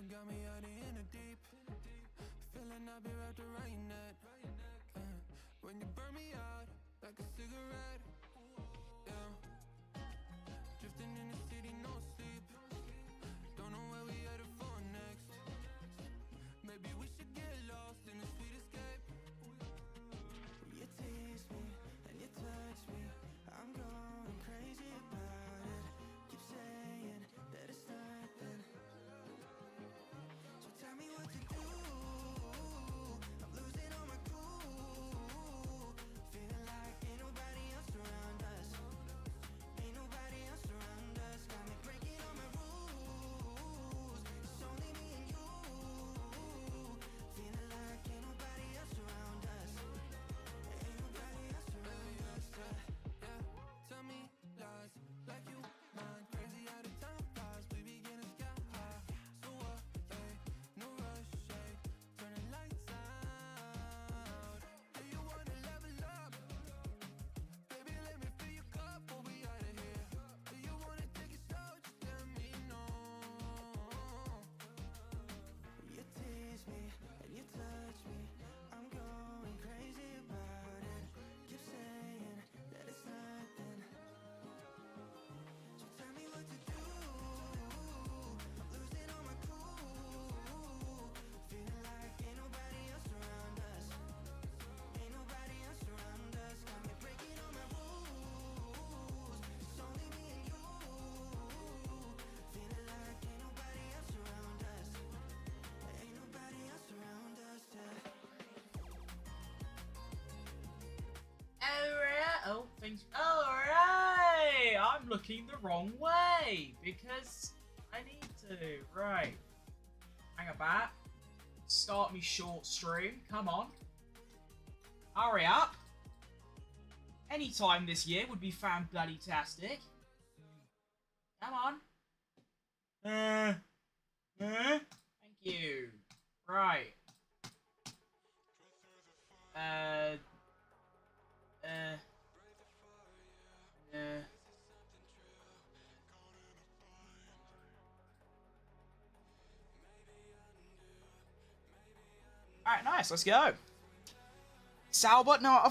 got me out in the deep. Feeling I've been wrapped around your neck. When you burn me out like a cigarette. Yeah. Drifting in the city, no sleep. Don't know where we headed for next. Maybe we should get lost in a sweet escape. You tease me and you touch me. I'm going crazy about it. Keep saying that it's nothing. So tell me what to do. I'm losing all my cool. Feeling like ain't nobody else around us. Ain't nobody else around us. Got me breaking all my rules. It's only me and you. Feeling like ain't nobody else around us. Ain't nobody else around us. Yeah, tell me lies like you mind. Crazy out of time flies. We begin to sky high. So what? Hey, no rush. Hey, turn the lights out. Do you wanna level up? Baby, let me fill your cup before we out of here. Do you wanna take it slow? Just let me know. You tease me and you touch me. I'm going crazy about it. Keep saying that it's nothing. So tell me what to do. I'm losing all my cool. Feeling like ain't nobody else around us. Ain't nobody else around us. Got me breaking all my rules. It's only me and you. Feeling like ain't nobody else around us. Ain't nobody else around us. Alright, oh, things. Alright! I'm looking the wrong way because I need to. Right. Hang about. Start me short stream. Come on. Hurry up. Any time this year would be fan-bloody-tastic. Come on. Thank you. Right. Alright, nice, let's go. Salbot, now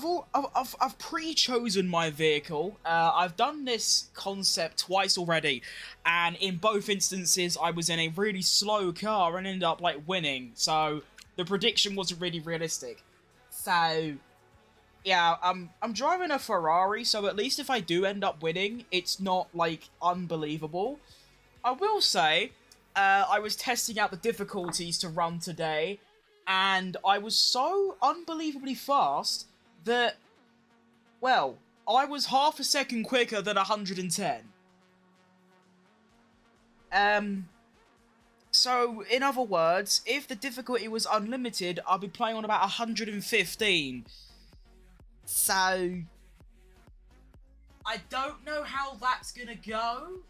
I've pre-chosen my vehicle. I've done this concept twice already, and in both instances I was in a really slow car and ended up like winning, so the prediction wasn't really realistic. So yeah, I'm driving a Ferrari, so at least if I do end up winning, it's not like unbelievable. I will say, I was testing out the difficulties to run today, and I was so unbelievably fast that, well, I was half a second quicker than 110. So, in other words, if the difficulty was unlimited, I'd be playing on about 115. So, I don't know how that's gonna go.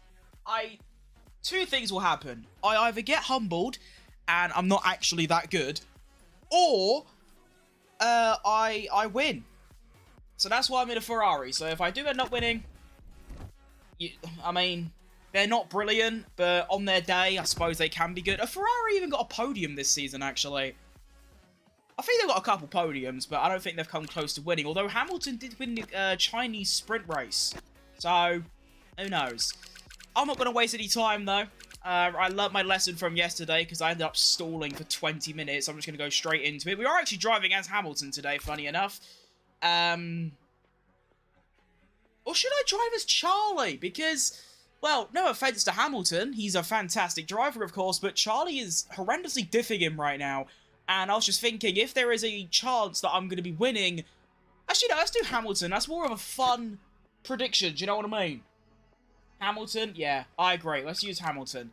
Two things will happen. I either get humbled, and I'm not actually that good, or I win. So that's why I'm in a Ferrari. So if I do end up winning, I mean, they're not brilliant, but on their day, I suppose they can be good. A Ferrari even got a podium this season, actually. I think they've got a couple podiums, but I don't think they've come close to winning. Although Hamilton did win the Chinese sprint race. So, who knows? I'm not going to waste any time, though. I learnt my lesson from yesterday because I ended up stalling for 20 minutes. I'm just going to go straight into it. We are actually driving as Hamilton today, funny enough. Or should I drive as Charlie? Because, well, no offense to Hamilton. He's a fantastic driver, of course, but Charlie is horrendously diffing him right now. And I was just thinking, if there is a chance that I'm going to be winning... Actually, no, let's do Hamilton. That's more of a fun prediction, do you know what I mean? Hamilton? Yeah, I agree. Let's use Hamilton.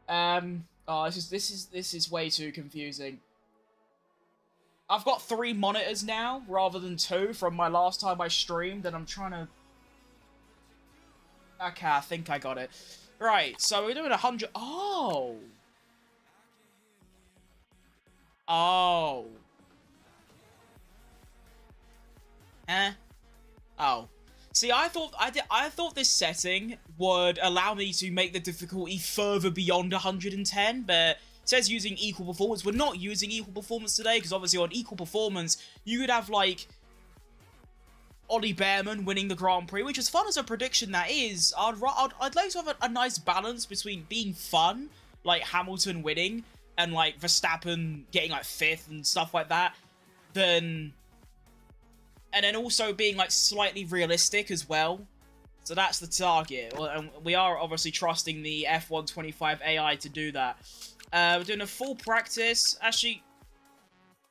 Oh, this is way too confusing. I've got 3 monitors now, rather than 2 from my last time I streamed, and I'm trying to... Okay, I think I got it. Right, so we're doing 100... Oh! Oh. Eh? Oh. See, I thought this setting would allow me to make the difficulty further beyond 110, but It says using equal performance. We're not using equal performance today, because obviously on equal performance, you could have, like, Ollie Behrman winning the Grand Prix, which as fun as a prediction that is, I'd like to have a nice balance between being fun, like Hamilton winning, and like Verstappen getting like 5th and stuff like that, and then also being like slightly realistic as well. So that's the target, and we are obviously trusting the F125 AI to do that. We're doing a full practice. Actually,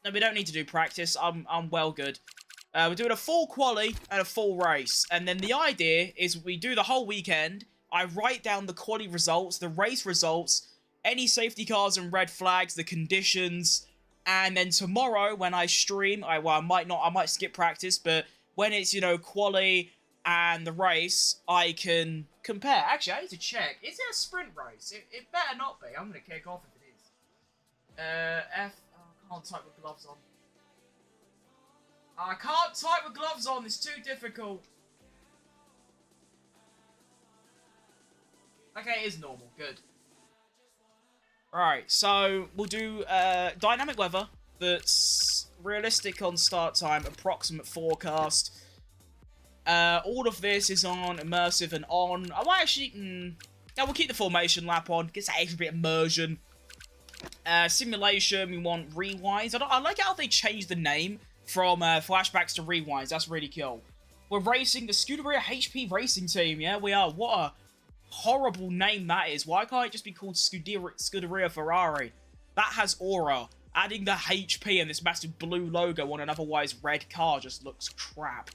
no, we don't need to do practice. I'm well good. We're doing a full quali and a full race. And then the idea is we do the whole weekend. I write down the quali results, the race results, any safety cars and red flags, the conditions. And then tomorrow when I stream, I might skip practice, but when it's, you know, quali and the race, I can compare. Actually, I need to check. Is it a sprint race? It better not be. I'm going to kick off if it is. I can't type with gloves on. I can't type with gloves on, it's too difficult. Okay, it is normal, good. Alright, so we'll do dynamic weather that's realistic on start time, approximate forecast. All of this is on immersive and on. I might actually, yeah, we'll keep the formation lap on, gets that extra bit of immersion. Simulation, we want rewinds. I like how they changed the name from flashbacks to rewinds. That's really cool. We're racing the Scuderia HP Racing Team. Yeah, we are. What a horrible name that is. Why can't it just be called Scuderia Ferrari? That has aura. Adding the HP and this massive blue logo on an otherwise red car just looks crap.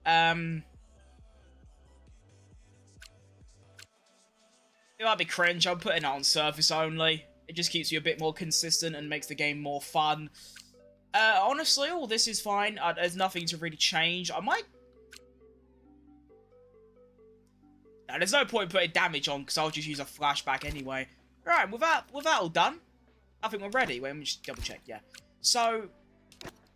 It might be cringe. I'm putting it on surface only. It just keeps you a bit more consistent and makes the game more fun. Honestly, all this is fine. There's nothing to really change. I might... No, there's no point putting damage on, because I'll just use a flashback anyway. Right, with that all done, I think we're ready. Wait, let me just double check, yeah. So,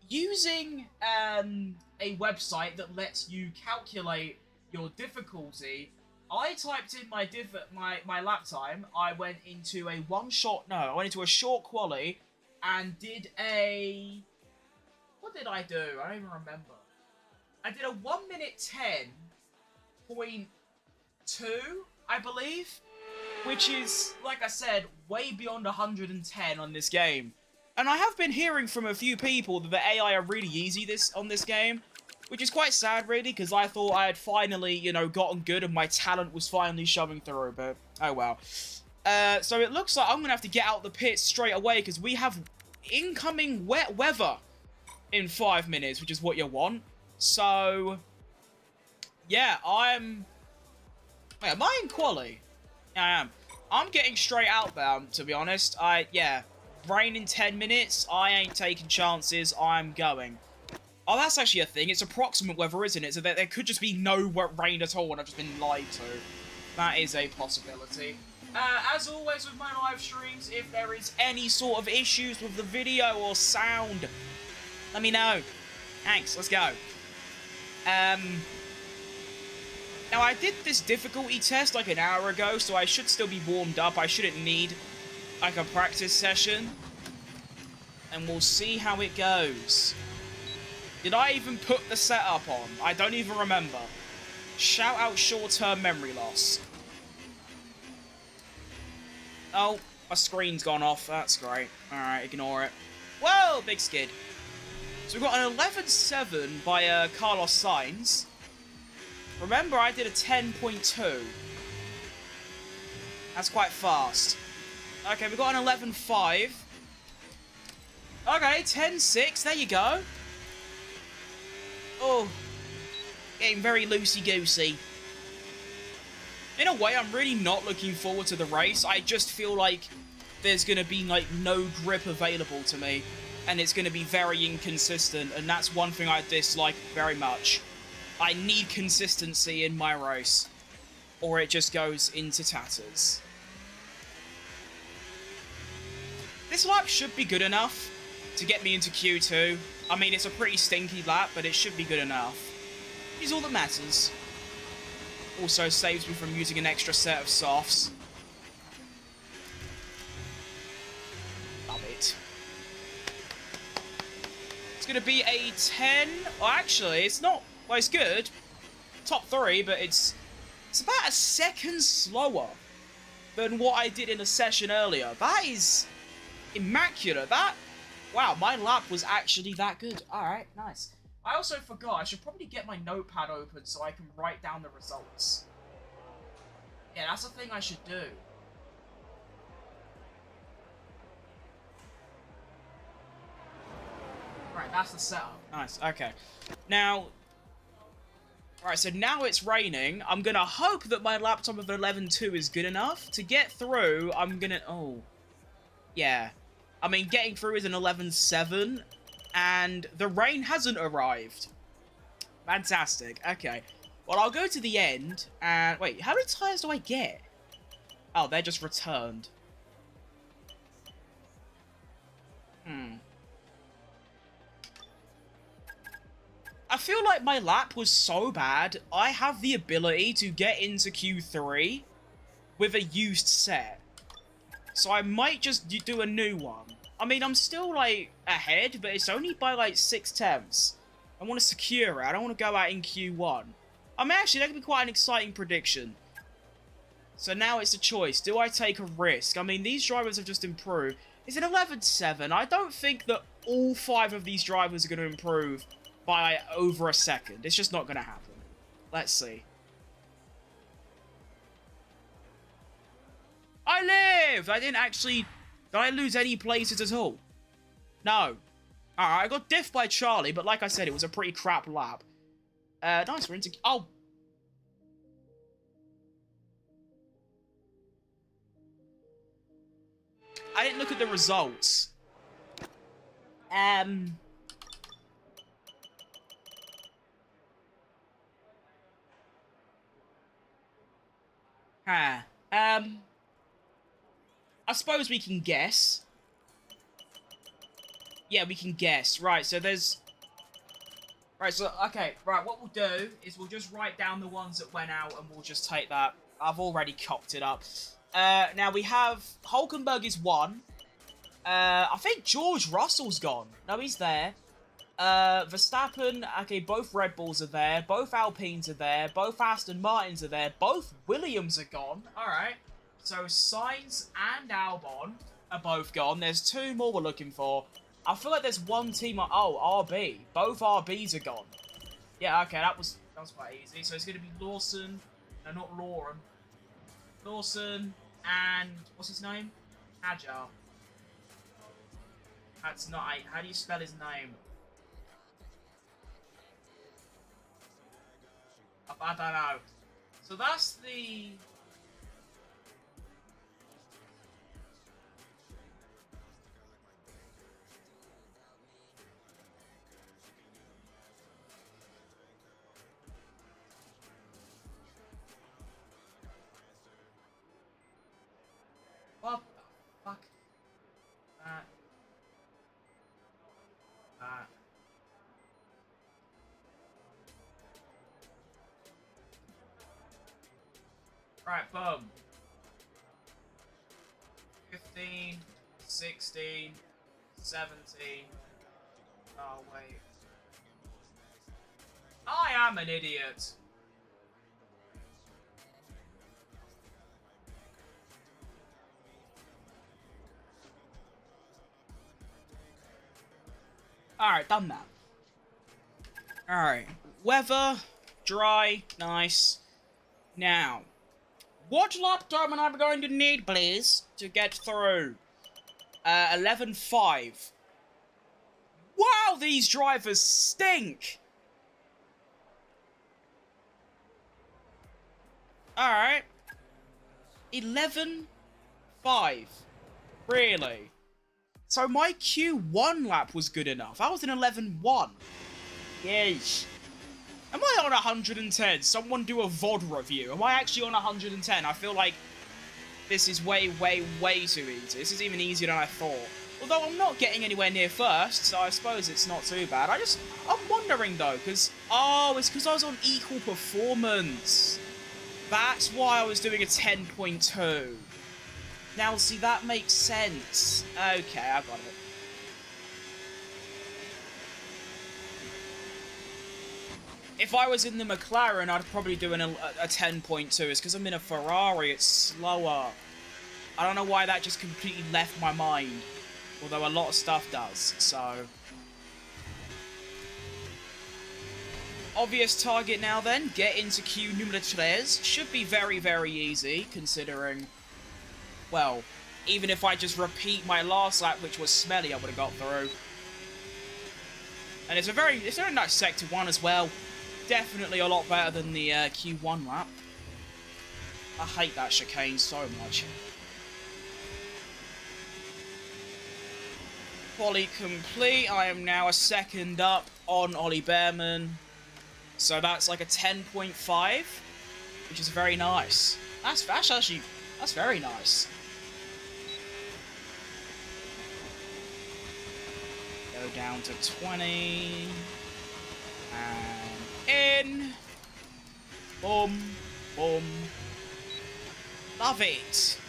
using a website that lets you calculate your difficulty, I typed in my lap time. I went into a I went into a short quali, and did a... What did I do? I don't even remember. I did a 1 minute 10.2, I believe. Which is, like I said, way beyond 110 on this game. And I have been hearing from a few people that the AI are really easy on this game. Which is quite sad, really, because I thought I had finally, you know, gotten good and my talent was finally showing through. But, oh well. So it looks like I'm going to have to get out the pits straight away, because we have incoming wet weather in 5 minutes, which is what you want. So, yeah, Wait, am I in quali? Yeah, I am. I'm getting straight outbound, to be honest. Yeah, rain in 10 minutes. I ain't taking chances. I'm going. Oh, that's actually a thing. It's approximate weather, isn't it? So there could just be no rain at all, and I've just been lied to. That is a possibility. As always with my live streams, if there is any sort of issues with the video or sound, let me know. Thanks, let's go. Now, I did this difficulty test like an hour ago, so I should still be warmed up. I shouldn't need, like, a practice session. And we'll see how it goes. Did I even put the setup on? I don't even remember. Shout out short-term memory loss. Oh, my screen's gone off. That's great. Alright, ignore it. Whoa, big skid. So we've got an 11.7 by Carlos Sainz. Remember, I did a 10.2. That's quite fast. Okay, we've got an 11.5. Okay, 10.6. There you go. Oh, getting very loosey-goosey. In a way, I'm really not looking forward to the race. I just feel like there's going to be, like, no grip available to me. And it's going to be very inconsistent. And that's one thing I dislike very much. I need consistency in my race. Or it just goes into tatters. This lap should be good enough to get me into Q2. I mean, it's a pretty stinky lap, but it should be good enough. Is all that matters. Also saves me from using an extra set of softs. It's going to be a 10. Well, actually, it's not... Well, it's good. Top 3, but it's about a second slower than what I did in a session earlier. That is immaculate. Wow, my lap was actually that good. Alright, nice. I also forgot, I should probably get my notepad open so I can write down the results. Yeah, that's the thing I should do. Right, that's the setup. Nice, okay. Now... Right, so now it's raining. I'm gonna hope that my laptop of 11.2 is good enough. To get through, I'm gonna... Oh. Yeah. I mean, getting through is an 11.7, and the rain hasn't arrived. Fantastic. Okay. Well, I'll go to the end, and... Wait, how many tires do I get? Oh, they're just returned. I feel like my lap was so bad, I have the ability to get into Q3 with a used set. So I might just do a new one. I mean, I'm still, like, ahead, but it's only by, like, 6/10. I want to secure it. I don't want to go out in Q1. I mean, actually, that could be quite an exciting prediction. So now it's a choice. Do I take a risk? I mean, these drivers have just improved. It's an 11.7. I don't think that all 5 of these drivers are going to improve by over a second. It's just not going to happen. Let's see. I lived! I didn't actually... Did I lose any places at all? No. Alright, I got diffed by Charlie, but like I said, it was a pretty crap lap. Nice, we're into... Oh! I didn't look at the results. I suppose we can guess. Yeah, we can guess. Right, so there's... Right, so, okay, right, what we'll do is we'll just write down the ones that went out and we'll just take that. I've already cocked it up. Now we have... Hulkenberg is 1. I think George Russell's gone. No, he's there. Verstappen, okay, both Red Bulls are there. Both Alpines are there. Both Aston Martins are there. Both Williams are gone. Alright. So Sainz and Albon are both gone. There's 2 more we're looking for. I feel like there's one team... Oh, RB. Both RBs are gone. Yeah, okay, that was quite easy. So it's going to be Lawson. No, not Lauren. Lawson and... What's his name? Hajar. That's not... How do you spell his name? I don't know. So that's the... What the fuck? Right, boom. 15, 16, 17. Oh, wait. I am an idiot. Alright, done that. Alright. Weather, dry, nice. Now, what laptop am I going to need, please, to get through? 11.5. Wow, these drivers stink! Alright. 11.5. Really? So my Q1 lap was good enough. I was an 11.1. Yes. Am I on 110? Someone do a VOD review. Am I actually on 110? I feel like this is way, way, way too easy. This is even easier than I thought. Although I'm not getting anywhere near first, so I suppose it's not too bad. I'm wondering though, because... Oh, it's because I was on equal performance. That's why I was doing a 10.2. Now, see, that makes sense. Okay, I got it. If I was in the McLaren, I'd probably do a 10.2. It's because I'm in a Ferrari, it's slower. I don't know why that just completely left my mind. Although a lot of stuff does, so... Obvious target now then, get into Q numero 3. Should be very, very easy, considering... Well, even if I just repeat my last lap, which was smelly, I would have got through. And it's a very nice Sector 1 as well. Definitely a lot better than the Q1 lap. I hate that chicane so much. Quali complete. I am now a second up on Ollie Bearman. So that's like a 10.5, which is very nice. That's very nice. Go down to 20. And in. Boom. Boom. Love it.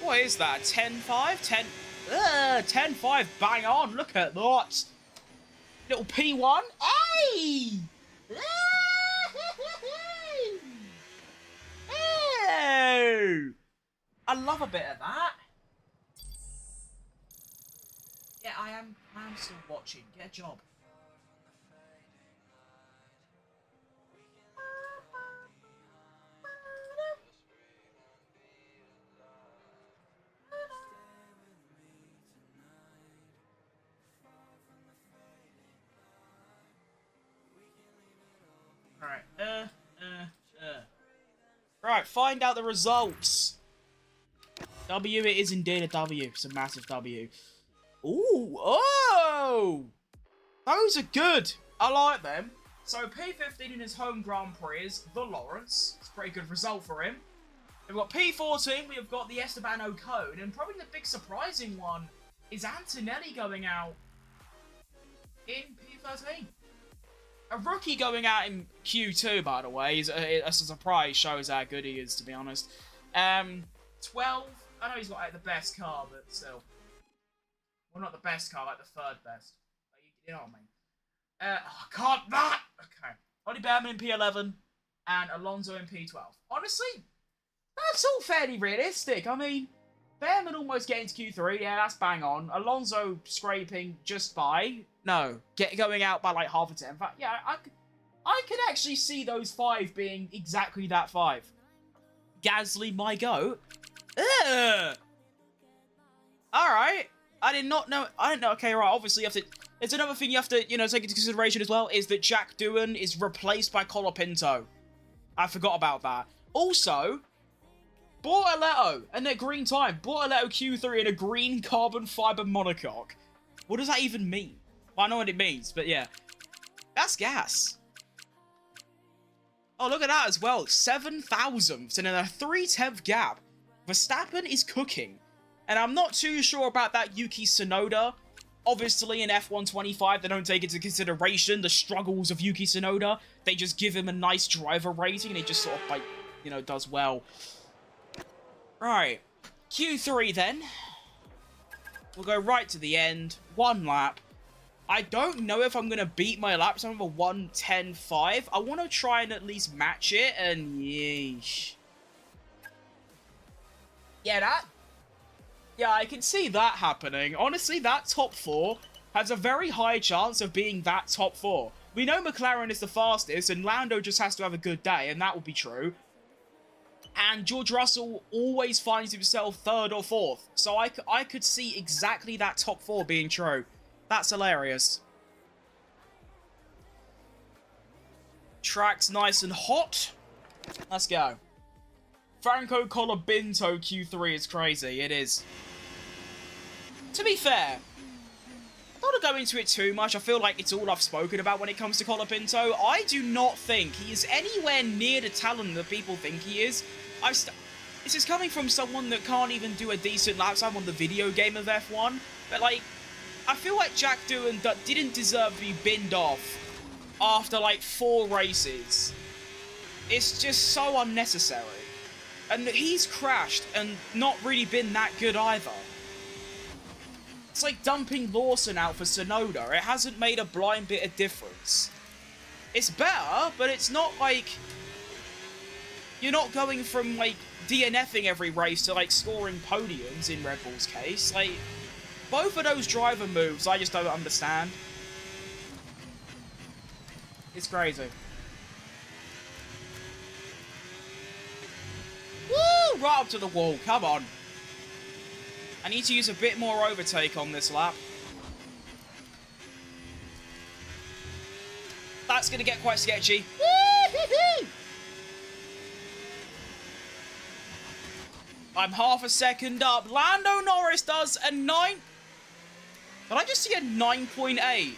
What is that? 10.5? 10.5, bang on. Look at that. Little P1. Hey! Hey! I love a bit of that. Yeah, I am still watching. Get a job. Right, find out the results. W, it is indeed a W. It's a massive W. Ooh, oh! Those are good. I like them. So P15 in his home Grand Prix is the Lawrence. It's a pretty good result for him. We've got P14, we've got the Esteban Ocon, and probably the big surprising one is Antonelli going out in P13. A rookie going out in Q2, by the way, is a surprise. Shows how good he is, to be honest. 12. I know he's not like the best car, but still. Well, not the best car, like the third best. You know what I mean? I can't that. Okay. Ollie Bearman in P11 and Alonso in P12. Honestly, that's all fairly realistic. I mean, Bearman almost getting to Q3. Yeah, that's bang on. Alonso scraping just by. No, going out by like half a 10. In fact, yeah, I could actually see those 5 being exactly that 5. Gasly, my goat. Ugh. All right. I did not know. I didn't know. Okay, right. Obviously, you have to. There's another thing you have to, take into consideration as well, is that Jack Doohan is replaced by Colapinto. I forgot about that. Also, Bortoletto and their green time. Bortoletto Q3 in a green carbon fiber monocoque. What does that even mean? Well, I know what it means, but yeah. That's gas. Oh, look at that as well. 7 thousandths and in a 3/10 gap. Verstappen is cooking. And I'm not too sure about that Yuki Tsunoda. Obviously, in F1 25, they don't take into consideration the struggles of Yuki Tsunoda. They just give him a nice driver rating, and he just sort of, like, does well. Right. Q3, then. We'll go right to the end. 1 lap. I don't know if I'm going to beat my lap time of a 1:10.5. I want to try and at least match it, and yeesh. Yeah, I can see that happening. Honestly, that top 4 has a very high chance of being that top 4. We know McLaren is the fastest, and Lando just has to have a good day, and that will be true. And George Russell always finds himself 3rd or 4th. So I could see exactly that top 4 being true. That's hilarious. Track's nice and hot. Let's go. Franco Colapinto Q3 is crazy. It is. To be fair, I don't want to go into it too much. I feel like it's all I've spoken about when it comes to Colapinto. I do not think he is anywhere near the talent that people think he is. This is coming from someone that can't even do a decent lap time on the video game of F1. But, like, I feel like Jack Doohan didn't deserve to be binned off after, like, 4 races. It's just so unnecessary. And he's crashed and not really been that good either. It's like dumping Lawson out for Tsunoda. It hasn't made a blind bit of difference. It's better, but it's not like... You're not going from, like, DNFing every race to, like, scoring podiums in Red Bull's case. Like, both of those driver moves, I just don't understand. It's crazy. Woo! Right up to the wall. Come on. I need to use a bit more overtake on this lap. That's going to get quite sketchy. I'm half a second up. Lando Norris does a 9... Did I just see a 9.8?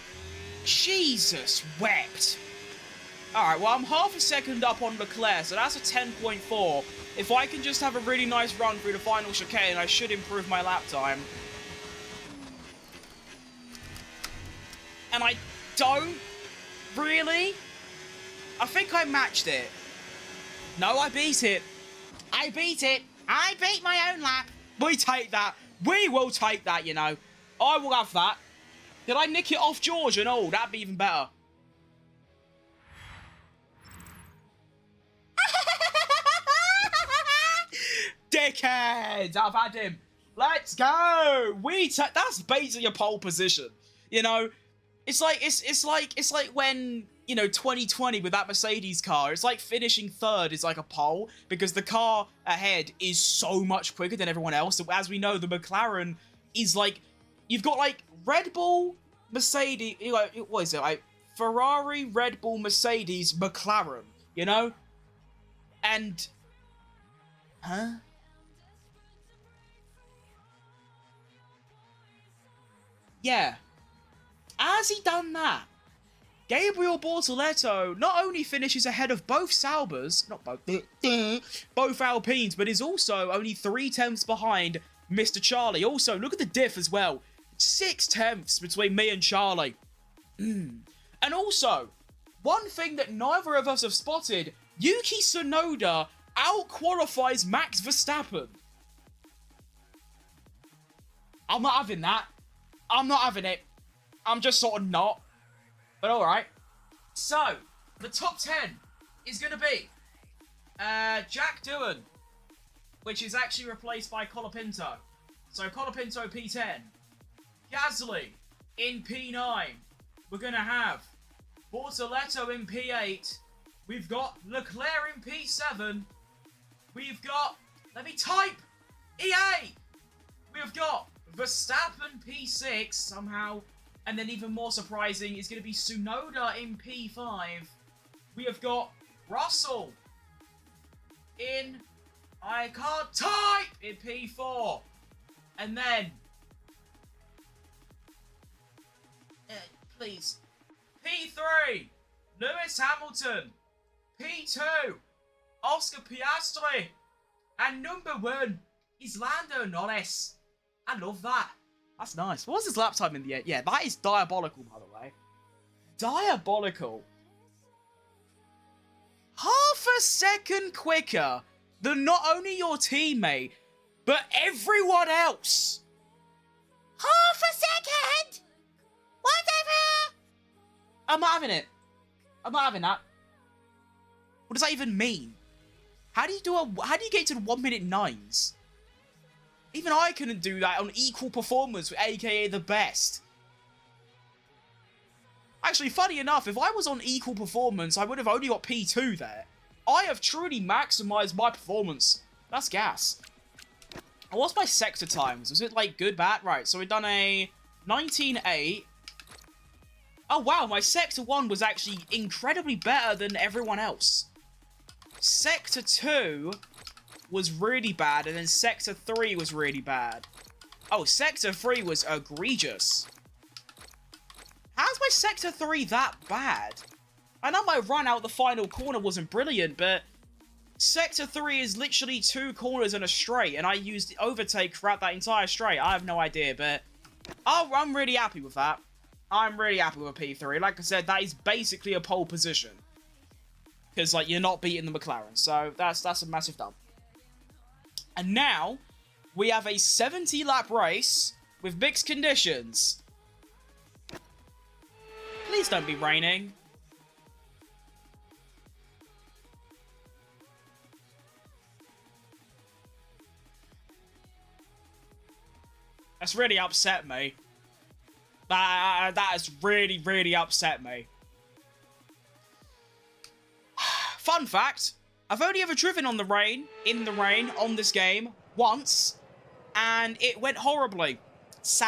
Jesus wept. Alright, well, I'm half a second up on Leclerc, so that's a 10.4. If I can just have a really nice run through the final chicane, I should improve my lap time. And I don't really. I think I matched it. No, I beat it. I beat it. I beat my own lap. We take that. We will take that, you know. I will have that. Did I nick it off George? And oh, that'd be even better. Dickheads! I've had him. Let's go. That's basically a pole position. You know, it's like when, you know, 2020 with that Mercedes car. It's like finishing third is like a pole because the car ahead is so much quicker than everyone else. So as we know, the McLaren is like, you've got like Red Bull, Mercedes, what is it? Like Ferrari, Red Bull, Mercedes, McLaren, you know? And, huh? Yeah. Has he done that? Gabriel Bortoleto not only finishes ahead of both Saubers, not both, both Alpines, but is also only 3 tenths behind Mr. Charlie. Also, look at the diff as well. 6 tenths between me and Charlie. And also, one thing that neither of us have spotted, Yuki Tsunoda out-qualifies Max Verstappen. I'm not having that. I'm not having it. I'm just sort of not. But alright. So, the top 10 is going to be Jack Doohan, which is actually replaced by Colapinto. So, Colapinto P10. Gasly in P9. We're going to have Bortoleto in P8. We've got Leclerc in P7. We've got, let me type, EA. We've got Verstappen P6 somehow. And then even more surprising is going to be Tsunoda in P5. We have got Russell in, I can't type, in P4. And then, please, P3, Lewis Hamilton. P2, Oscar Piastri. And number 1 is Lando Norris. I love that. That's nice. What was his lap time in the end? Yeah, that is diabolical, by the way. Diabolical. Half a second quicker than not only your teammate, but everyone else. Half a second? Whatever. I'm not having it. I'm not having that. What does that even mean? How do you get to the 1 minute 9s? Even I couldn't do that on equal performance, aka the best. Actually, funny enough, if I was on equal performance, I would have only got P2 there. I have truly maximized my performance. That's gas. What's my sector times? Was it like good, bad? Right, so we've done a 19.8. Oh wow, my sector 1 was actually incredibly better than everyone else. Sector 2 was really bad, and then Sector 3 was really bad. Oh, Sector 3 was egregious. How's my Sector 3 that bad? I know my run out the final corner wasn't brilliant, but Sector 3 is literally 2 corners and a straight, and I used the overtake throughout that entire straight. I have no idea, but I'm really happy with that. I'm really happy with P3. Like I said, that is basically a pole position. Because, like, you're not beating the McLaren, so that's a massive dump. And now, we have a 70-lap race with mixed conditions. Please don't be raining. That's really upset me. That has really, really upset me. Fun fact, I've only ever driven in the rain, on this game, once, and it went horribly. So...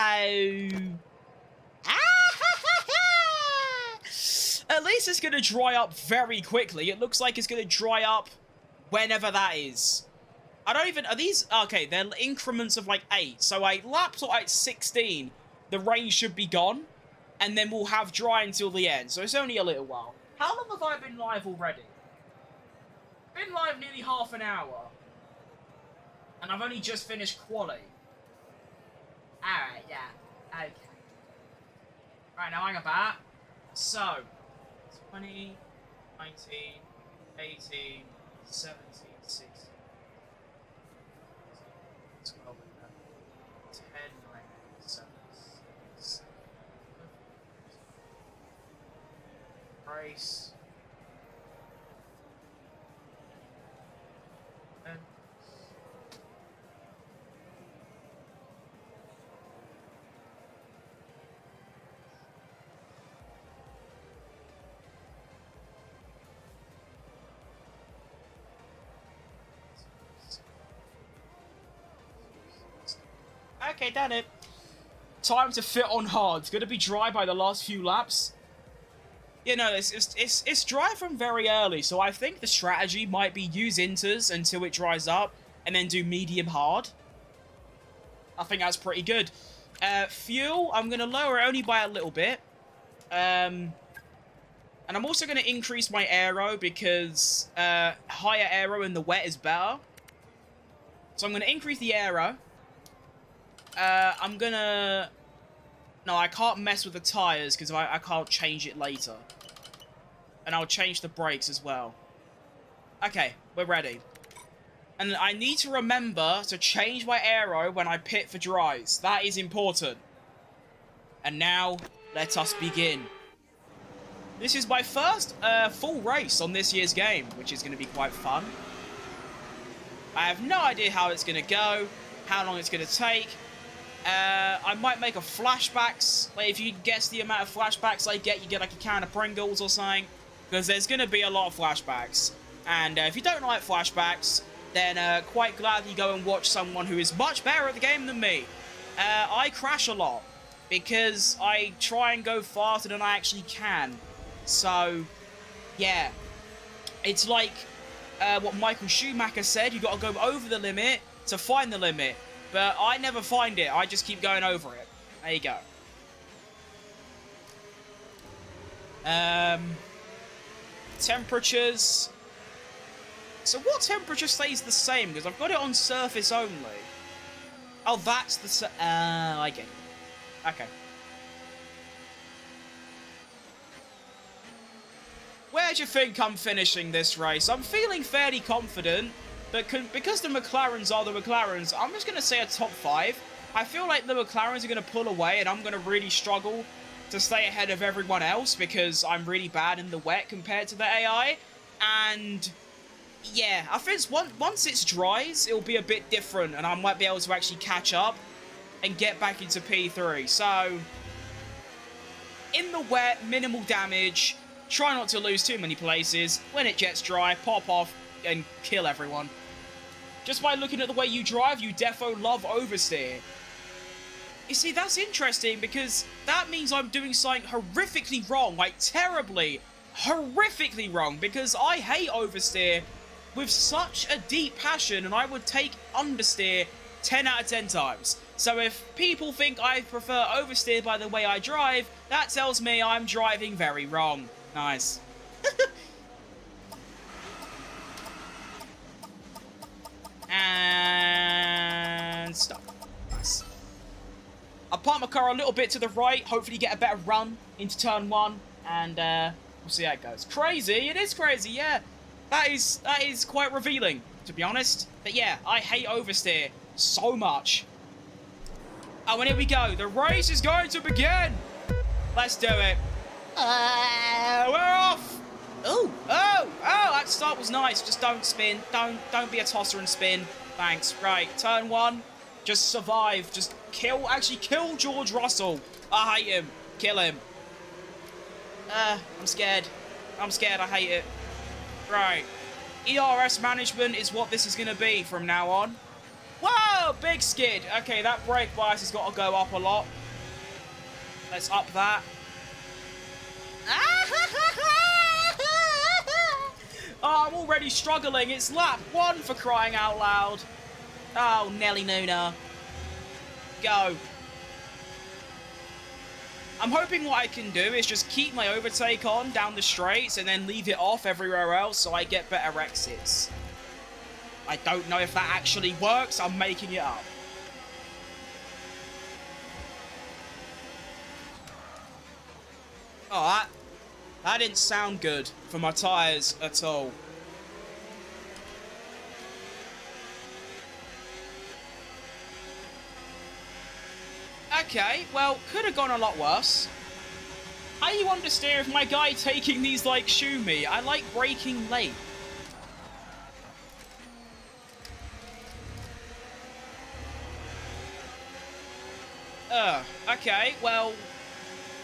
At least it's going to dry up very quickly. It looks like it's going to dry up whenever that is. I don't even... Are these... Okay, they're increments of like 8. So like laps or like 16, the rain should be gone. And then we'll have dry until the end. So it's only a little while. How long have I been live already? Been live nearly half an hour. And I've only just finished quali. Alright, yeah. Okay. Right, now hang about. So... 20, 19, 18, 17, 16, 12, 10, 9, 7, 6, Brace. And okay, done it. Time to fit on hard. It's gonna be dry by the last few laps. You know, it's dry from very early, so I think the strategy might be use inters until it dries up, and then do medium hard. I think that's pretty good. Fuel, I'm gonna lower it only by a little bit. And I'm also gonna increase my aero because higher aero in the wet is better. So I'm gonna increase the aero. I'm gonna... No, I can't mess with the tyres because I can't change it later. And I'll change the brakes as well. Okay, we're ready. And I need to remember to change my aero when I pit for dries. That is important. And now, let us begin. This is my first full race on this year's game, which is going to be quite fun. I have no idea how it's going to go, how long it's going to take. I might make a flashbacks. Like, if you guess the amount of flashbacks I get, you get like a can of Pringles or something. Because there's going to be a lot of flashbacks. And if you don't like flashbacks, then quite gladly go and watch someone who is much better at the game than me. I crash a lot. Because I try and go faster than I actually can. So, yeah. It's like what Michael Schumacher said. You got to go over the limit to find the limit. But I never find it. I just keep going over it. There you go. Temperatures. So what temperature stays the same? Because I've got it on surface only. Oh, that's the... I get it. Okay. Where do you think I'm finishing this race? I'm feeling fairly confident. But because the McLarens are the McLarens, I'm just going to say a top 5. I feel like the McLarens are going to pull away and I'm going to really struggle to stay ahead of everyone else because I'm really bad in the wet compared to the AI. And yeah, I think once it dries, it'll be a bit different and I might be able to actually catch up and get back into P3. So, in the wet, minimal damage, try not to lose too many places. When it gets dry, pop off and kill everyone. Just by looking at the way you drive, you defo love oversteer. You see, that's interesting because that means I'm doing something horrifically wrong, like terribly, horrifically wrong, because I hate oversteer with such a deep passion and I would take understeer 10 out of 10 times. So if people think I prefer oversteer by the way I drive, that tells me I'm driving very wrong. Nice. And stop. Nice. I'll park my car a little bit to the right, hopefully get a better run into turn 1, and we'll see how it goes. Crazy, it is crazy, yeah. That is quite revealing, to be honest. But yeah, I hate oversteer so much. Oh, and here we go. The race is going to begin. Let's do it. We're off. Oh, that start was nice. Just don't spin. Don't be a tosser and spin. Thanks. Right, turn 1. Just survive. Just kill. Actually, kill George Russell. I hate him. Kill him. I'm scared. I'm scared. I hate it. Right. ERS management is what this is going to be from now on. Whoa! Big skid. Okay, that brake bias has got to go up a lot. Let's up that. Oh, I'm already struggling. It's lap 1 for crying out loud. Oh, Nelly Nuna. Go. I'm hoping what I can do is just keep my overtake on down the straights and then leave it off everywhere else so I get better exits. I don't know if that actually works. I'm making it up. Oh, that didn't sound good for my tyres at all. Okay, well, could have gone a lot worse. How you understand if my guy taking these like shoe me? I like braking late. Okay, well,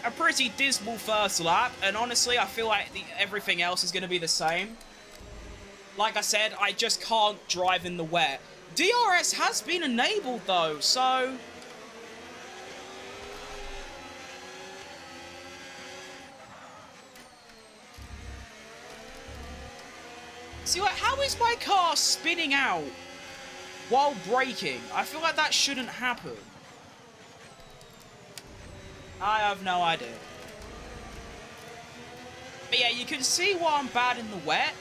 a pretty dismal first lap, and honestly, I feel like everything else is going to be the same. Like I said, I just can't drive in the wet. DRS has been enabled, though, so... See, like, how is my car spinning out while braking? I feel like that shouldn't happen. I have no idea. But yeah, you can see why I'm bad in the wet.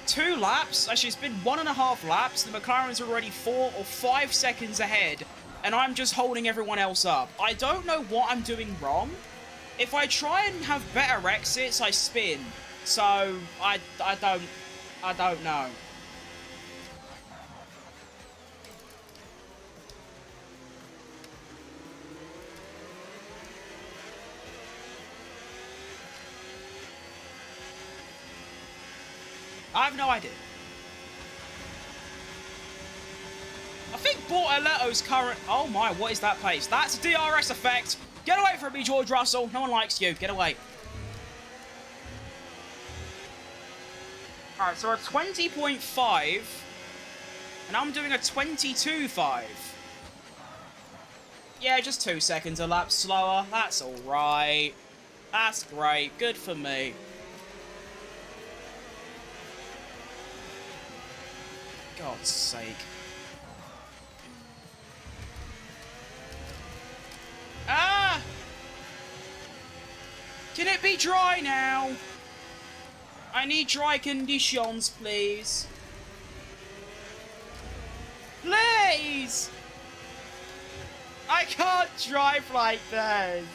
2 laps, actually it's been 1.5 laps, the McLaren's already 4 or 5 seconds ahead, and I'm just holding everyone else up. I don't know what I'm doing wrong. If I try and have better exits, I spin. So, I don't know. I have no idea. I think Bortoletto's current... Oh my, what is that pace? That's a DRS effect. Get away from me, George Russell. No one likes you. Get away. Alright, so a 20.5. And I'm doing a 22.5. Yeah, just 2 seconds a lap slower. That's alright. That's great. Good for me. God's sake. Ah! Can it be dry now? I need dry conditions, please. Please! I can't drive like this.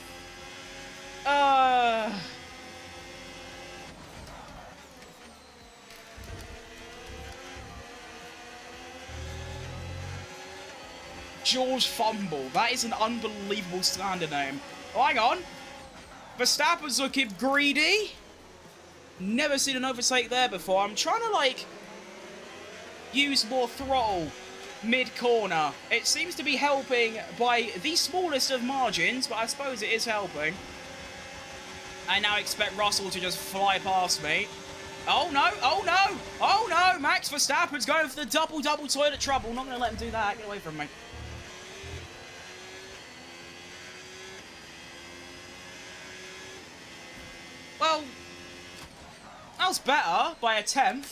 George Fumble. That is an unbelievable slander name. Oh, hang on. Verstappen's looking greedy. Never seen an overtake there before. I'm trying to, like, use more throttle mid-corner. It seems to be helping by the smallest of margins, but I suppose it is helping. I now expect Russell to just fly past me. Oh, no. Oh, no. Oh, no. Max Verstappen's going for the double toilet trouble. I'm not going to let him do that. Get away from me. Well, that was better by 1/10.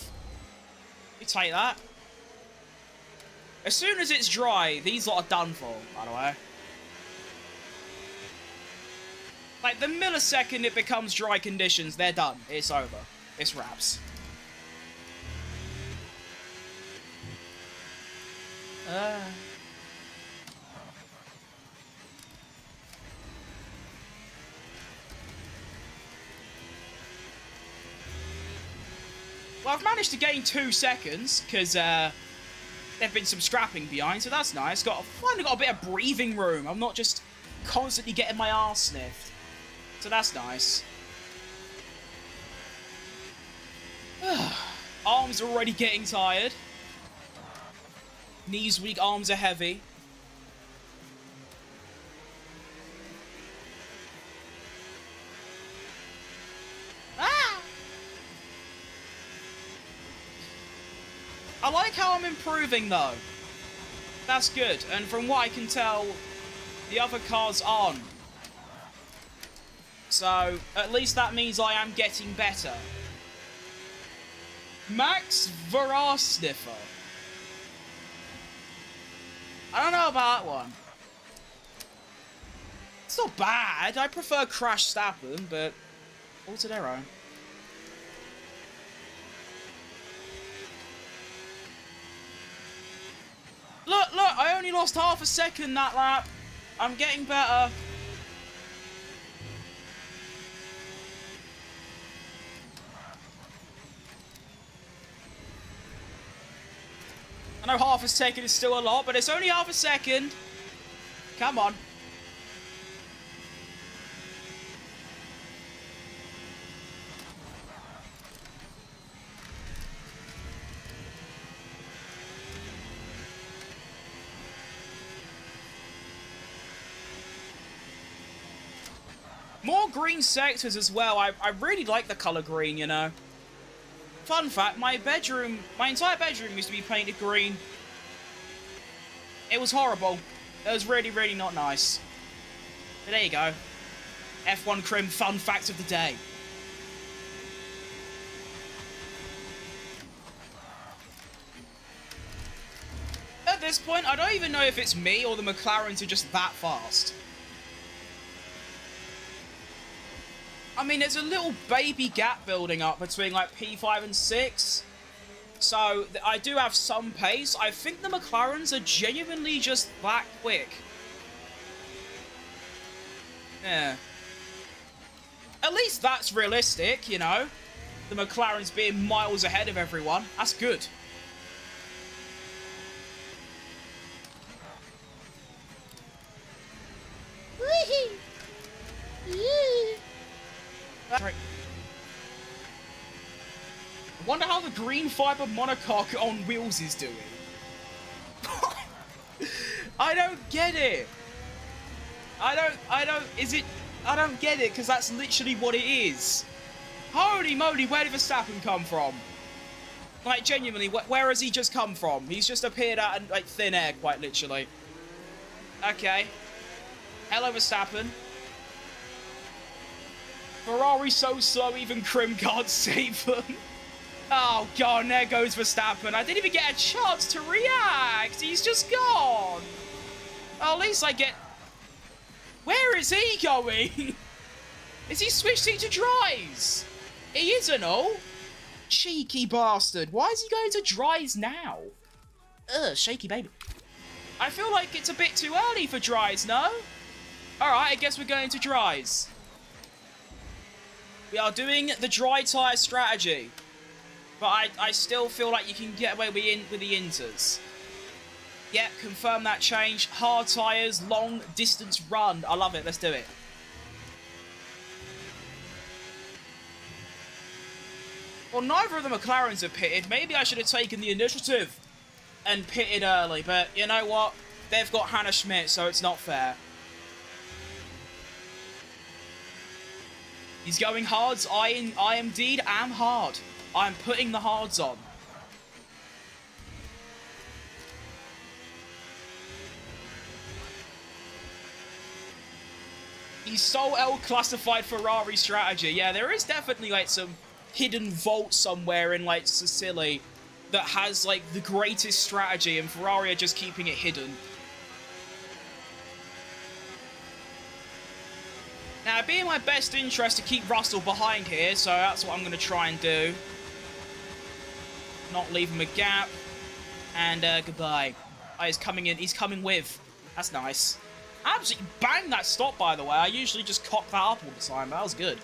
You take that. As soon as it's dry, these lot are done for, by the way. Like, the millisecond it becomes dry conditions, they're done. It's over. It's wraps. Well, I've managed to gain 2 seconds, because there've been some scrapping behind, so that's nice. Finally got a bit of breathing room. I'm not just constantly getting my arse sniffed. So that's nice. Arms are already getting tired. Knees weak, arms are heavy. I like how I'm improving, though. That's good. And from what I can tell, the other cars aren't. So, at least that means I am getting better. Max Verasniffer. I don't know about that one. It's not bad. I prefer Crash Stappen, but all to their own. Look, I only lost half a second that lap. I'm getting better. I know half a second is still a lot, but it's only half a second. Come on. More green sectors as well. I really like the colour green, you know. Fun fact, my entire bedroom used to be painted green. It was horrible. It was really, really not nice. But there you go. F1 Crim fun fact of the day. At this point, I don't even know if it's me or the McLarens are just that fast. I mean, there's a little baby gap building up between, like, P5 and 6. So, I do have some pace. I think the McLarens are genuinely just that quick. Yeah. At least that's realistic, you know? The McLarens being miles ahead of everyone. That's good. Right. I wonder how the green fiber monocoque on wheels is doing. I don't get it. I don't get it, because that's literally what it is. Holy moly, where did Verstappen come from? Like, genuinely, where has he just come from? He's just appeared out of, like, thin air, quite literally. Okay. Hello, Verstappen. Ferrari's so slow, even Crim can't save them. Oh, God, and there goes Verstappen. I didn't even get a chance to react. He's just gone. Oh, at least I get... Where is he going? Is he switched into dries? He isn't, oh. Cheeky bastard. Why is he going to dries now? Ugh, shaky baby. I feel like it's a bit too early for dries, no? Alright, I guess we're going to dries. We are doing the dry tyre strategy. But I still feel like you can get away with the inters. Yep, confirm that change. Hard tyres, long distance run. I love it. Let's do it. Well, neither of the McLarens have pitted. Maybe I should have taken the initiative and pitted early. But you know what? They've got Hannah Schmidt, so it's not fair. He's going hards. I indeed am hard. I'm putting the hards on. He's so L-classified Ferrari strategy. Yeah, there is definitely, like, some hidden vault somewhere in, like, Sicily that has, like, the greatest strategy, and Ferrari are just keeping it hidden. Now, it'd be in my best interest to keep Russell behind here, so that's what I'm going to try and do. Not leave him a gap. And, goodbye. Oh, he's coming in. He's coming with. That's nice. Absolutely banged that stop, by the way. I usually just cock that up all the time, but that was good.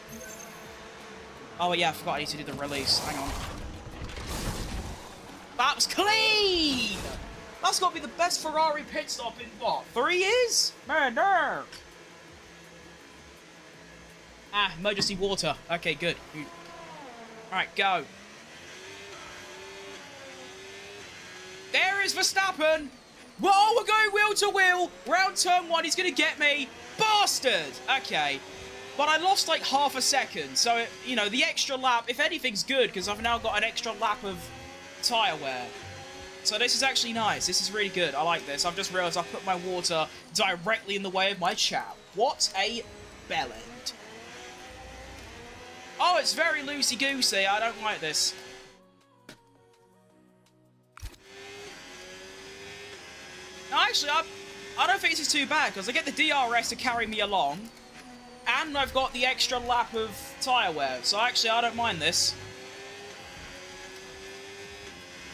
Oh, yeah, I forgot I need to do the release. Hang on. That was clean! That's got to be the best Ferrari pit stop in, what, 3 years? Man, no! Ah, emergency water. Okay, good. Alright, go. There is Verstappen! Whoa, we're going wheel to wheel! Round turn 1, he's gonna get me! Bastard! Okay. But I lost like half a second, so, you know, the extra lap, if anything's good, because I've now got an extra lap of tyre wear. So this is actually nice. This is really good. I like this. I've just realised I've put my water directly in the way of my chow. What a bellend. Oh, it's very loosey-goosey. I don't like this. No, actually, I don't think this is too bad, because I get the DRS to carry me along, and I've got the extra lap of tyre wear, so actually I don't mind this.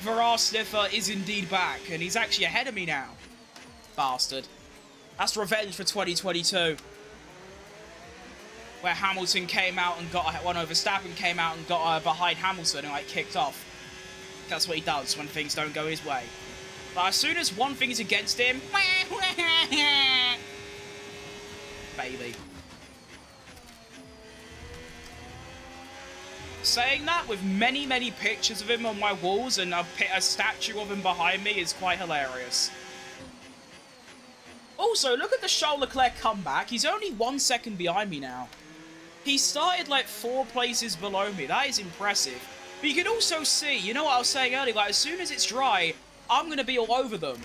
Varar Sniffer is indeed back, and he's actually ahead of me now. Bastard. That's revenge for 2022. Where Hamilton came out and got one over Verstappen, came out and got behind Hamilton and like kicked off. That's what he does when things don't go his way. But as soon as one thing is against him, baby. Saying that with many, many pictures of him on my walls and a statue of him behind me is quite hilarious. Also, look at the Charles Leclerc comeback. He's only 1 second behind me now. He started like 4 places below me. That is impressive. But you can also see, you know what I was saying earlier, like as soon as it's dry, I'm going to be all over them.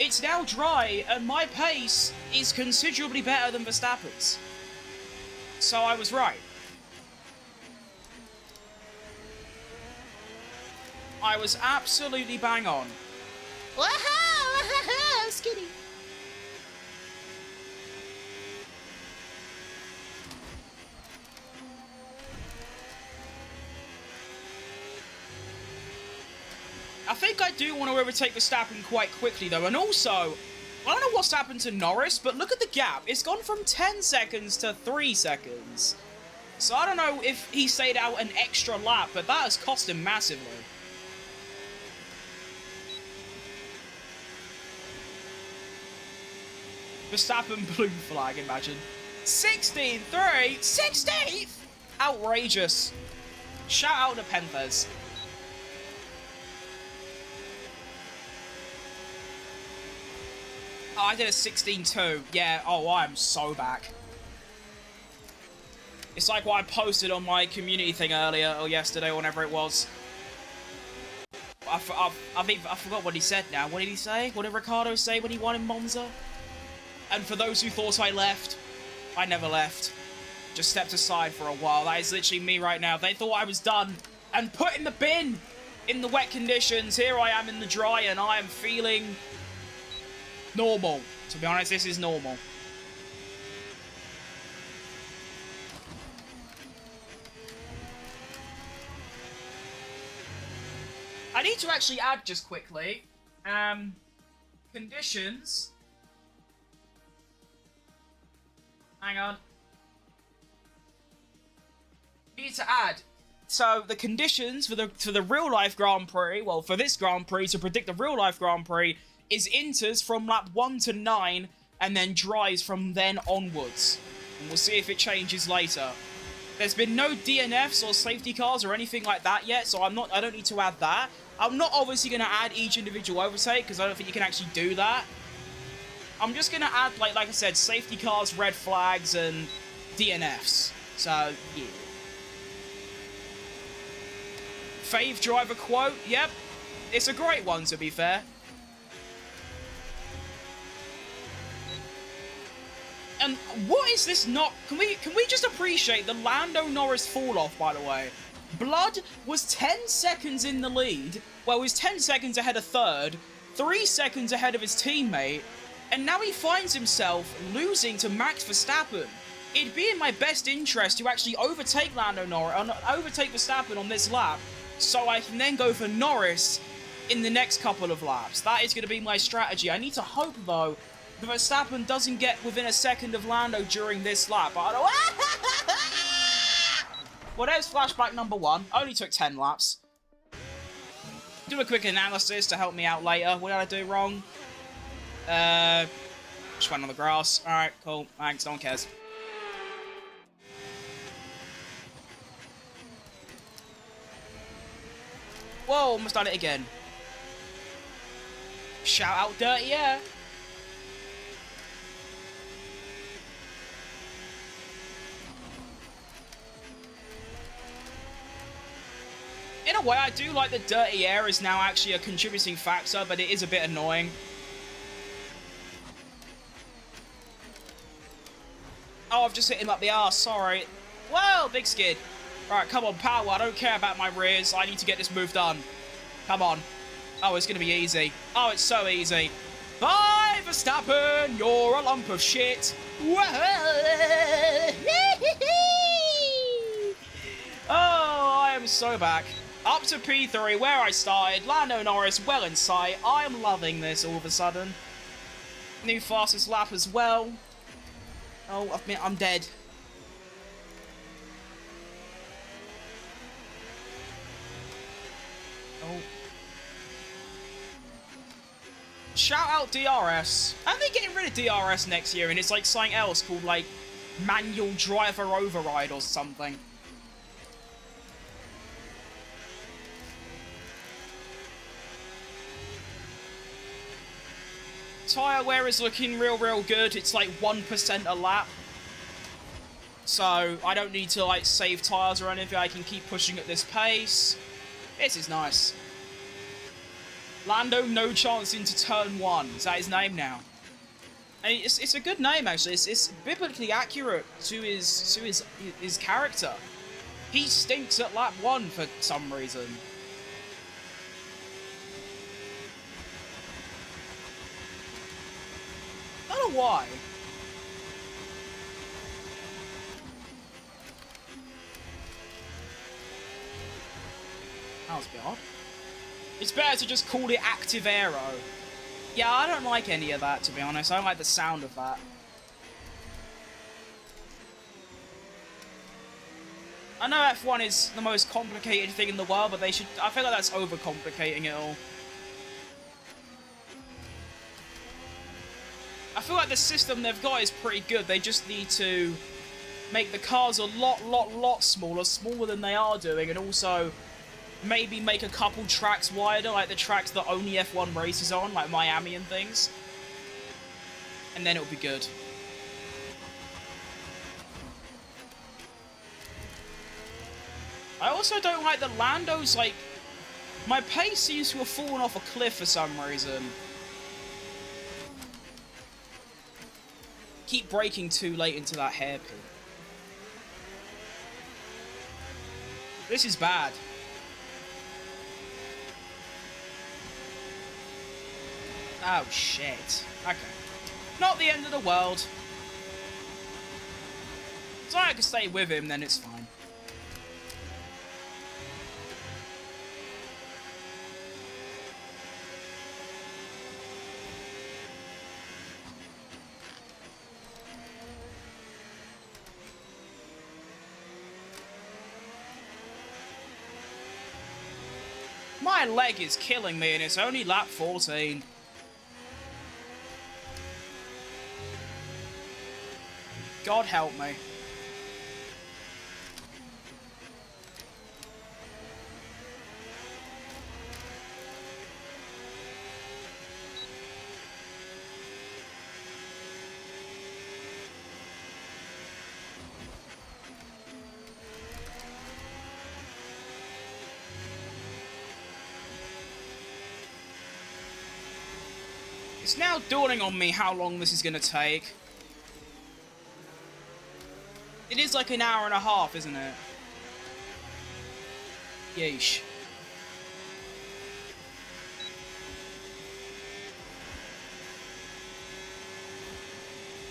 It's now dry, and my pace is considerably better than Verstappen's. So I was right. I was absolutely bang on. Woohoo! Skinny. I think I do want to overtake Verstappen quite quickly, though. And also, I don't know what's happened to Norris, but look at the gap. It's gone from 10 seconds to 3 seconds. So I don't know if he stayed out an extra lap, but that has cost him massively. Verstappen blue flag, imagine. 16th, 16th! Outrageous. Shout out to Penthers. Oh, I did a 16-2. Yeah, oh, I'm so back. It's like what I posted on my community thing earlier, or yesterday, or whenever it was. I forgot what he said now. What did he say? What did Ricciardo say when he won in Monza? And for those who thought I left, I never left. Just stepped aside for a while. That is literally me right now. They thought I was done and put in the bin in the wet conditions. Here I am in the dry, and I am feeling normal. To be honest, this is normal. I need to actually add just quickly, conditions. Hang on. Need to add. So the conditions for the real life Grand Prix, well, for this Grand Prix to predict the real life Grand Prix, is inters from lap 1 to 9, and then dries from then onwards. And we'll see if it changes later. There's been no DNFs or safety cars or anything like that yet, so I don't need to add that. I'm not obviously going to add each individual overtake, because I don't think you can actually do that. I'm just going to add, like I said, safety cars, red flags, and DNFs. So, yeah. Fave driver quote, yep. It's a great one, to be fair. And what is this not... Can we just appreciate the Lando Norris fall-off, by the way? Blood was 10 seconds in the lead. Well, he was 10 seconds ahead of third, 3 seconds ahead of his teammate, and now he finds himself losing to Max Verstappen. It'd be in my best interest to actually overtake Lando Norris, overtake Verstappen on this lap, so I can then go for Norris in the next couple of laps. That is going to be my strategy. I need to hope, though, that Verstappen doesn't get within a second of Lando during this lap. But I don't... Well, there's flashback number 1. Only took 10 laps. Do a quick analysis to help me out later. What did I do wrong? Just went on the grass. Alright, cool. Thanks, no one cares. Whoa, almost done it again. Shout out Dirty Air. In a the way, I do like the dirty air is now actually a contributing factor, but it is a bit annoying. Oh, I've just hit him up the arse, sorry. Well, big skid. Right, come on, power. I don't care about my rears. I need to get this move done. Come on. Oh, it's going to be easy. Oh, it's so easy. Bye, Verstappen. You're a lump of shit. Oh, I am so back. Up to P3, where I started. Lando Norris well in sight. I am loving this all of a sudden. New fastest lap as well. Oh, I'm dead. Oh. Shout out DRS. I think getting rid of DRS next year and it's like something else called like manual driver override or something. Tyre wear is looking real good. It's like 1% a lap. So I don't need to like save tyres or anything. I can keep pushing at this pace. This is nice. Lando no chance into turn 1. Is that his name now? And it's a good name actually. It's biblically accurate to his character. He stinks at lap 1 for some reason. I don't know why. That was a bit odd. It's better to just call it active aero. Yeah, I don't like any of that, to be honest. I don't like the sound of that. I know F1 is the most complicated thing in the world, but they should... I feel like that's overcomplicating it all. I feel like the system they've got is pretty good. They just need to make the cars a lot smaller than they are doing, and also maybe make a couple tracks wider, like the tracks that only F1 races on, like Miami and things. And then it'll be good. I also don't like the Landos, like... My pace seems to have fallen off a cliff for some reason. Keep braking too late into that hairpin. This is bad. Oh, shit. Okay. Not the end of the world. As long as I can stay with him, then it's fine. My leg is killing me, and it's only lap 14. God help me. It's now dawning on me how long this is going to take. It is like an hour and a half, isn't it? Yeesh.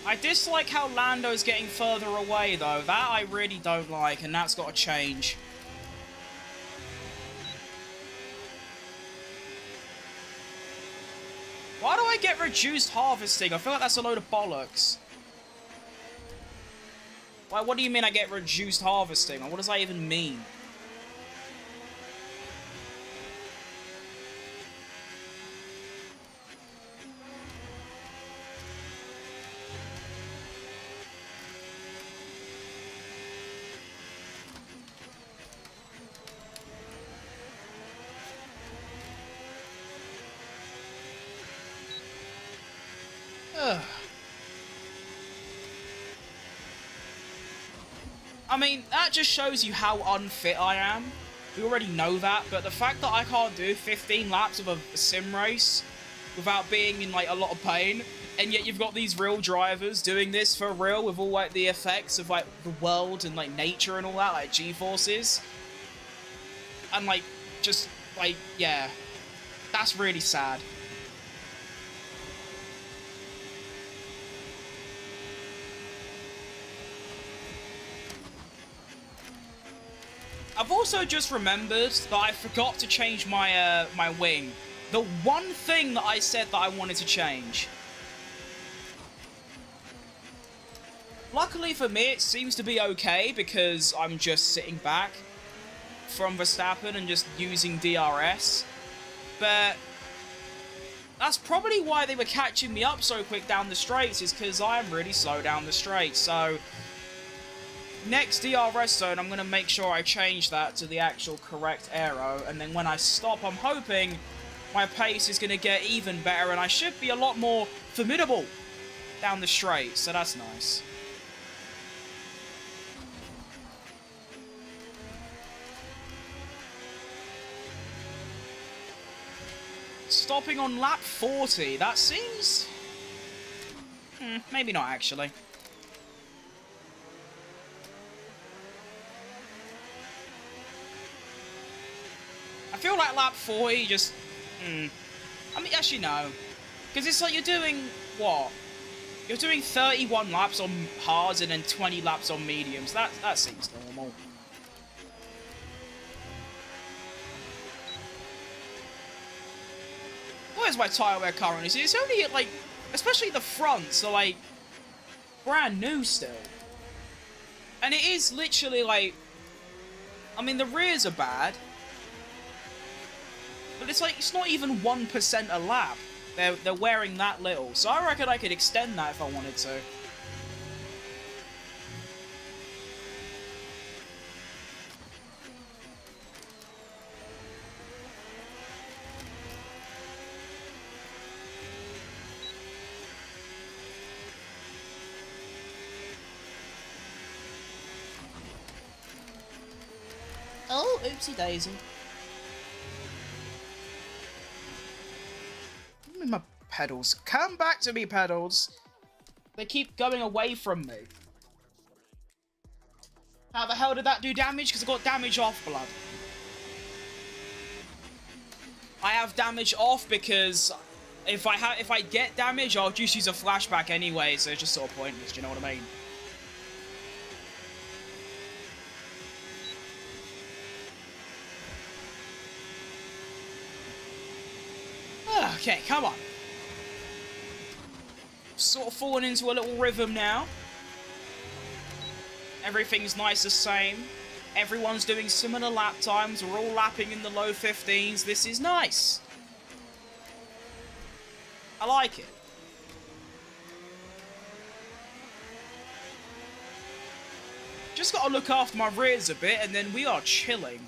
I dislike how Lando's getting further away, though. That I really don't like, and that's got to change. Why do I get reduced harvesting? I feel like that's a load of bollocks. Why, what do you mean I get reduced harvesting? What does that even mean? Ugh. I mean, that just shows you how unfit I am. We already know that, but the fact that I can't do 15 laps of a sim race without being in, like, a lot of pain, and yet you've got these real drivers doing this for real with all, like, the effects of, like, the world and, like, nature and all that, like, G-forces. And, like, just, like, yeah. That's really sad. I've also just remembered that I forgot to change my my wing. The one thing that I said that I wanted to change. Luckily for me, it seems to be okay because I'm just sitting back from Verstappen and just using DRS. But that's probably why they were catching me up so quick down the straights, is because I am really slow down the straight. So next DRS zone, I'm going to make sure I change that to the actual correct aero, and then when I stop, I'm hoping my pace is going to get even better, and I should be a lot more formidable down the straight, so that's nice. Stopping on lap 40, that seems... maybe not actually. I feel like lap 40 just... I mean, actually, no. Because it's like you're doing... what? You're doing 31 laps on hards and then 20 laps on mediums. That seems normal. Where's my tyre wear currently? See, it's only, like... especially the fronts are, like... brand new still. And it is literally, like... I mean, the rears are bad. But it's like, it's not even 1% a lap. They're wearing that little. So I reckon I could extend that if I wanted to. Oh, oopsie daisy. My pedals. Come back to me, pedals. They keep going away from me. How the hell did that do damage? Because I got damage off, blood. I have damage off because if I get damage, I'll just use a flashback anyway, so it's just sort of pointless, do you know what I mean? Okay, come on. Sort of falling into a little rhythm now. Everything's nice the same. Everyone's doing similar lap times. We're all lapping in the low 15s. This is nice. I like it. Just got to look after my rears a bit, and then we are chilling.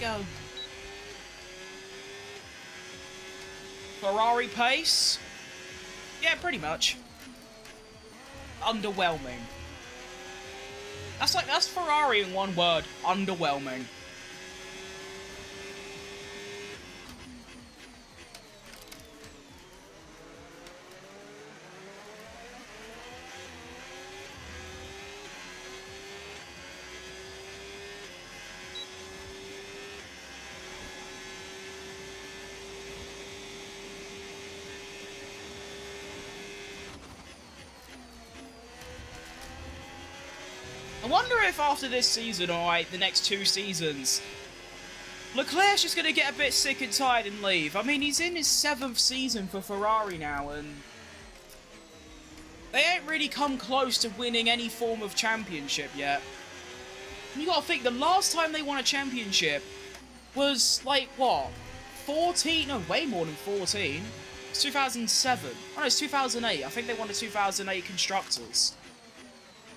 Go. Ferrari pace? Yeah, pretty much. Underwhelming. That's Ferrari in one word. Underwhelming. I wonder if after this season, or like the next 2 seasons, Leclerc's just going to get a bit sick and tired and leave. I mean, he's in his 7th season for Ferrari now, and they ain't really come close to winning any form of championship yet. And you got to think, the last time they won a championship was, like, what? 14? No, way more than 14. It's 2007. Oh, no, it's 2008. I think they won the 2008 Constructors.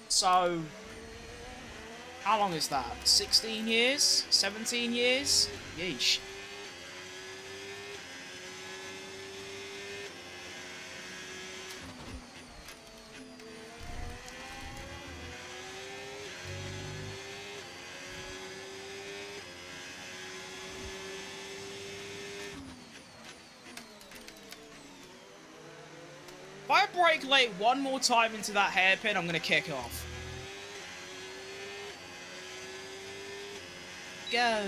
So How long is that? 16 years? 17 years? Yeesh. If I brake late one more time into that hairpin, I'm going to kick off. Go.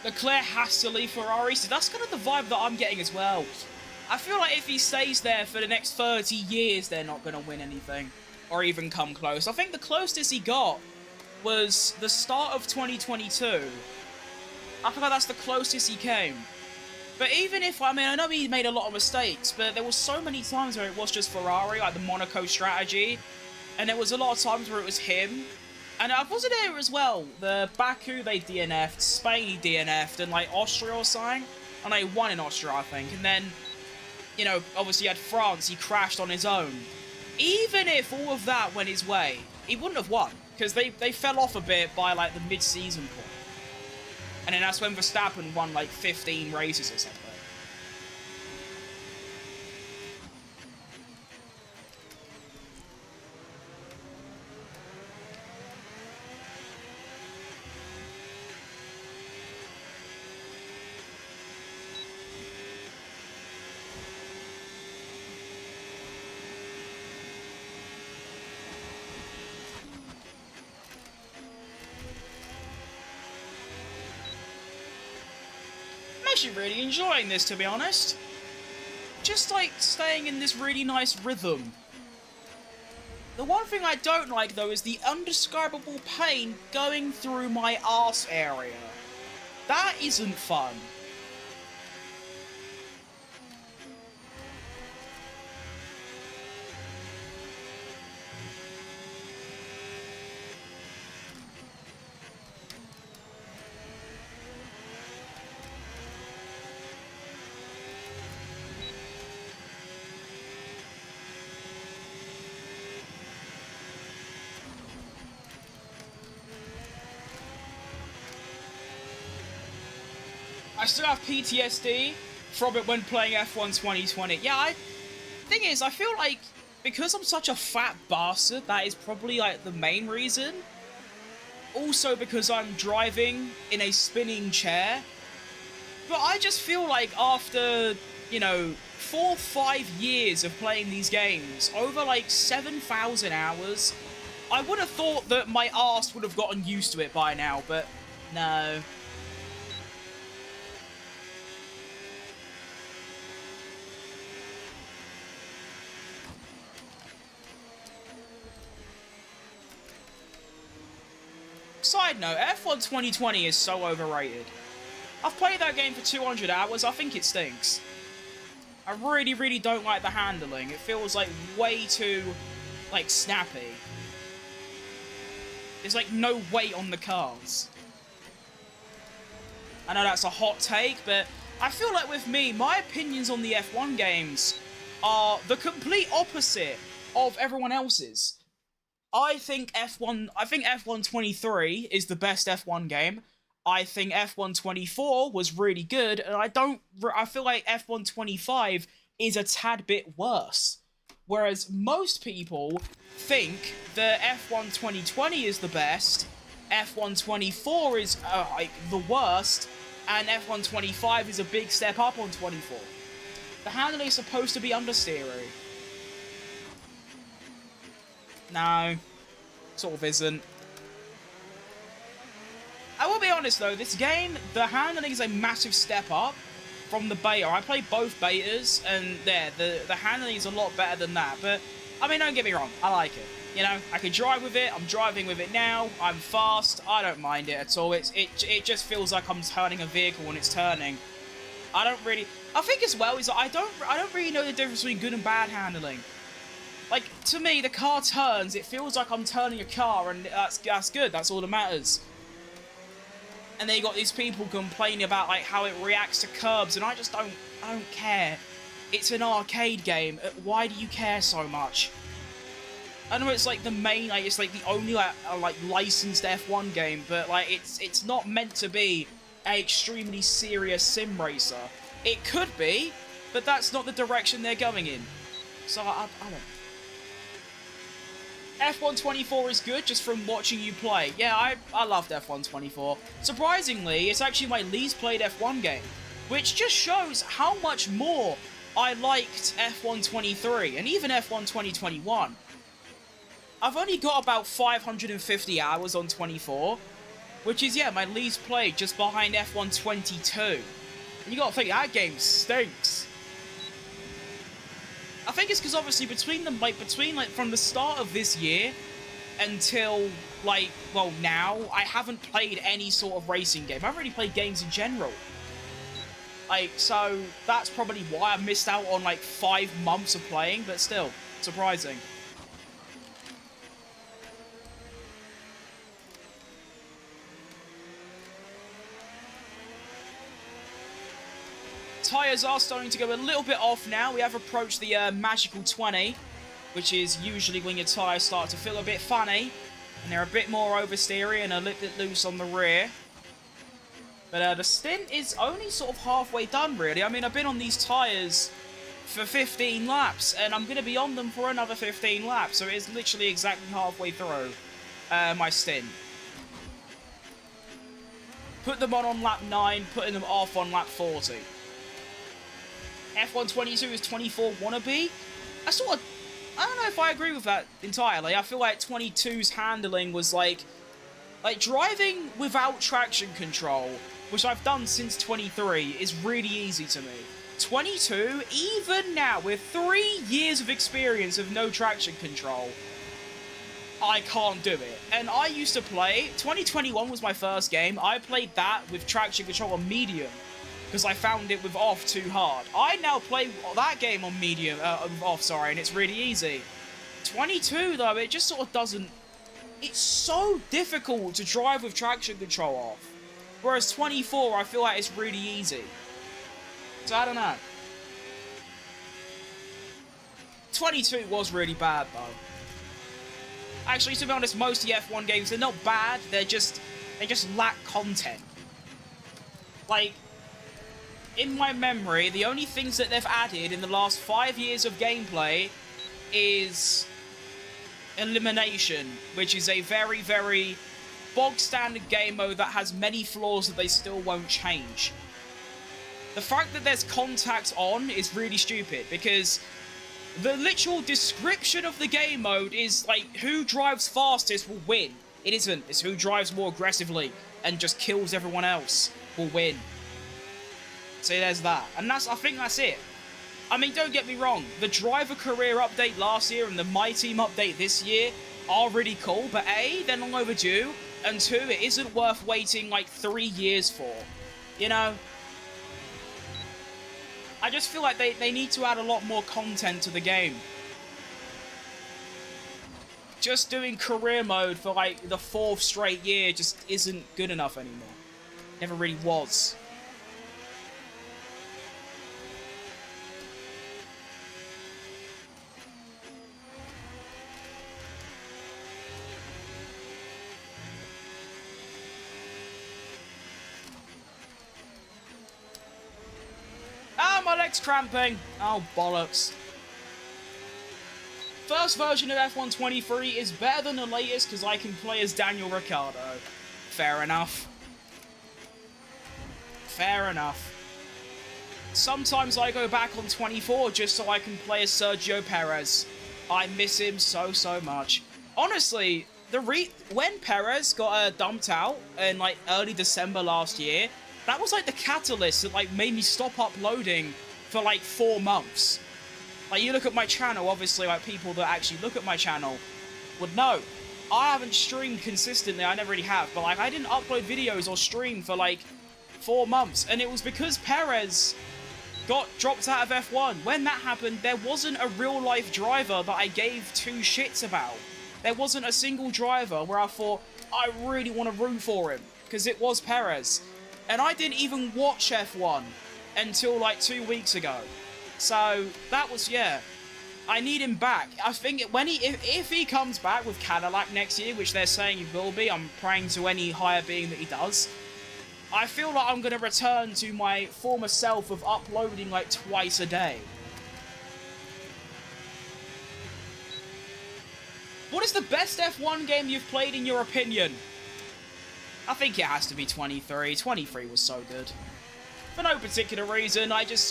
Leclerc has to leave Ferrari, so that's kind of the vibe that I'm getting as well. I feel like if he stays there for the next 30 years, they're not going to win anything. Or even come close. I think the closest he got was the start of 2022. I feel like that's the closest he came. But even if, I mean, I know he made a lot of mistakes, but there was so many times where it was just Ferrari, like the Monaco strategy, and there was a lot of times where it was him. And I wasn't there as well. The Baku, they DNF'd, Spain, he DNF'd, and like Austria or something. And they won in Austria, I think. And then, you know, obviously he had France, he crashed on his own. Even if all of that went his way, he wouldn't have won. Because they fell off a bit by, like, the mid-season point. And then that's when Verstappen won, like, 15 races or something. Actually really enjoying this, to be honest. Just like staying in this really nice rhythm. The one thing I don't like though is the undescribable pain going through my arse area. That isn't fun. I still have PTSD from it when playing F1 2020. Yeah, thing is, I feel like because I'm such a fat bastard, that is probably like the main reason. Also because I'm driving in a spinning chair. But I just feel like after, you know, 4 or 5 years of playing these games, over like 7,000 hours, I would have thought that my arse would have gotten used to it by now, but no. Side note, F1 2020 is so overrated. I've played that game for 200 hours, I think it stinks. I really, really don't like the handling. It feels like way too, like, snappy. There's like no weight on the cars. I know that's a hot take, but I feel like with me, my opinions on the F1 games are the complete opposite of everyone else's. I think F1 23 is the best F1 game. I think F1 24 was really good, and I feel like F1 25 is a tad bit worse. Whereas most people think that F1 2020 is the best, F1 24 is like the worst, and F1 25 is a big step up on 24. The handling is supposed to be understeery. No, sort of isn't. I will be honest though, this game, the handling is a massive step up from the beta. I played both betas, and there, the handling is a lot better than that. But, I mean, don't get me wrong, I like it. You know, I can drive with it, I'm driving with it now, I'm fast, I don't mind it at all. It just feels like I'm turning a vehicle when it's turning. I think as well is that I don't really know the difference between good and bad handling. Like, to me, the car turns, it feels like I'm turning a car, and that's good, that's all that matters. And then you got these people complaining about like how it reacts to curbs, and I don't care. It's an arcade game. Why do you care so much? I know it's like the main, like it's like the only like licensed F1 game, but like it's not meant to be an extremely serious sim racer. It could be, but that's not the direction they're going in. So I don't. F1 24 is good just from watching you play. Yeah, I loved F1 24. Surprisingly, it's actually my least played F1 game, which just shows how much more I liked F1 23 and even F1 2021. I've only got about 550 hours on 24, which is, yeah, my least played, just behind F1 22. And you gotta think, that game stinks. I think it's because obviously between from the start of this year until like, well, now, I haven't played any sort of racing game. I haven't really played games in general. Like, so that's probably why I missed out on like 5 months of playing, but still, surprising. Tyres are starting to go a little bit off now. We have approached the magical 20, which is usually when your tyres start to feel a bit funny, and they're a bit more oversteery and a little bit loose on the rear. But the stint is only sort of halfway done, really. I mean, I've been on these tyres for 15 laps, and I'm going to be on them for another 15 laps, so it is literally exactly halfway through my stint. Put them on lap 9, putting them off on lap 40. F1 22 is 24 wannabe. I don't know if I agree with that entirely. I feel like 22's handling was like driving without traction control, which I've done since 23, is really easy to me. 22, even now, with 3 years of experience of no traction control, I can't do it. And I used to play, 2021 was my first game, I played that with traction control on medium, because I found it with off too hard. I now play that game on medium, off, sorry, and it's really easy. 22, though, it just sort of doesn't... It's so difficult to drive with traction control off. Whereas 24, I feel like it's really easy. So, I don't know. 22 was really bad, though. Actually, to be honest, most of the F1 games, they're not bad, they just lack content. Like... In my memory, the only things that they've added in the last 5 years of gameplay is Elimination, which is a very, very bog-standard game mode that has many flaws that they still won't change. The fact that there's contact on is really stupid, because the literal description of the game mode is, like, who drives fastest will win. It isn't. It's who drives more aggressively and just kills everyone else will win. So there's that. And I think that's it. I mean, don't get me wrong. The driver career update last year and the My Team update this year are really cool. But A, they're long overdue. And 2, it isn't worth waiting like 3 years for. You know? I just feel like they need to add a lot more content to the game. Just doing career mode for like the 4th straight year just isn't good enough anymore. Never really was. My leg's cramping. Oh, bollocks. First version of F1 23 is better than the latest because I can play as Daniel Ricciardo. Fair enough. Fair enough. Sometimes I go back on 24 just so I can play as Sergio Perez. I miss him so much. Honestly, when Perez got dumped out in like early December last year, that was like the catalyst that like made me stop uploading for like 4 months. Like, you look at my channel, obviously, like people that actually look at my channel would know. I haven't streamed consistently, I never really have, but like I didn't upload videos or stream for like 4 months, and it was because Perez got dropped out of F1. When that happened, there wasn't a real-life driver that I gave 2 shits about. There wasn't a single driver where I thought, I really want to root for him. because it was Perez. And I didn't even watch F1 until like 2 weeks ago. So that was, yeah. I need him back. I think when if he comes back with Cadillac next year, which they're saying he will be, I'm praying to any higher being that he does. I feel like I'm going to return to my former self of uploading like twice a day. What is the best F1 game you've played in your opinion? I think it has to be 23. 23 was so good. For no particular reason, I just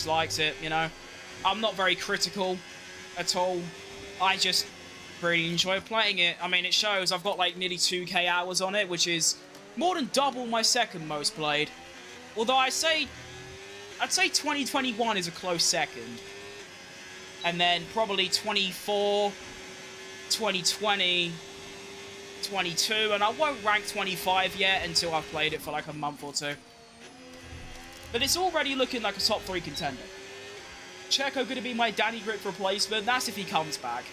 liked it, you know. I'm not very critical at all. I just really enjoy playing it. I mean, it shows I've got like nearly 2k hours on it, which is more than double my second most played. Although I'd say 2021 is a close second. And then probably 24, 2020, 22, and I won't rank 25 yet until I've played it for like a month or two. But it's already looking like a top 3 contender. Checo going to be my Danny Grip replacement. That's if he comes back.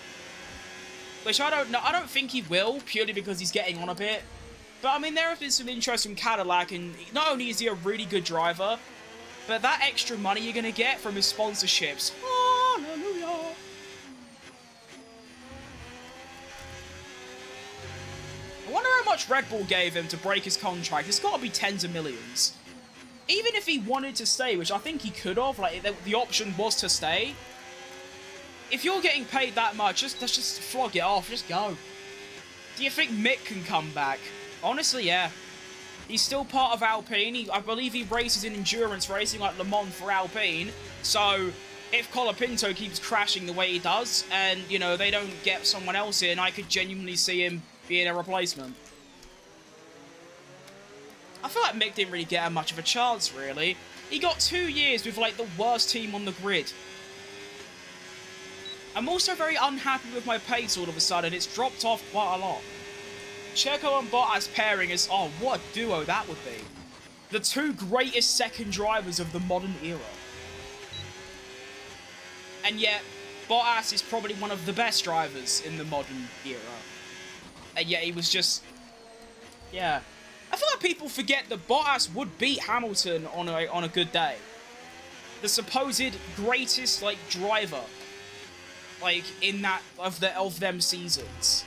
Which I don't know. I don't think he will, purely because he's getting on a bit. But I mean, there have been some interest from Cadillac, and not only is he a really good driver, but that extra money you're going to get from his sponsorships. Hallelujah. I wonder how much Red Bull gave him to break his contract. It's got to be tens of millions. Even if he wanted to stay, which I think he could have, like, the option was to stay. If you're getting paid that much, let's just flog it off, just go. Do you think Mick can come back? Honestly, yeah. He's still part of Alpine. I believe he races in endurance racing like Le Mans for Alpine. So, if Colapinto keeps crashing the way he does, and, you know, they don't get someone else in, I could genuinely see him being a replacement. I feel like Mick didn't really get much of a chance, really. He got 2 years with, like, the worst team on the grid. I'm also very unhappy with my pace all of a sudden. It's dropped off quite a lot. Checo and Bottas pairing is... Oh, what a duo that would be. The 2 greatest second drivers of the modern era. And yet, Bottas is probably one of the best drivers in the modern era. And yet he was just... Yeah. I feel like people forget that Bottas would beat Hamilton on a good day. The supposed greatest, like, driver, like, in that of them seasons.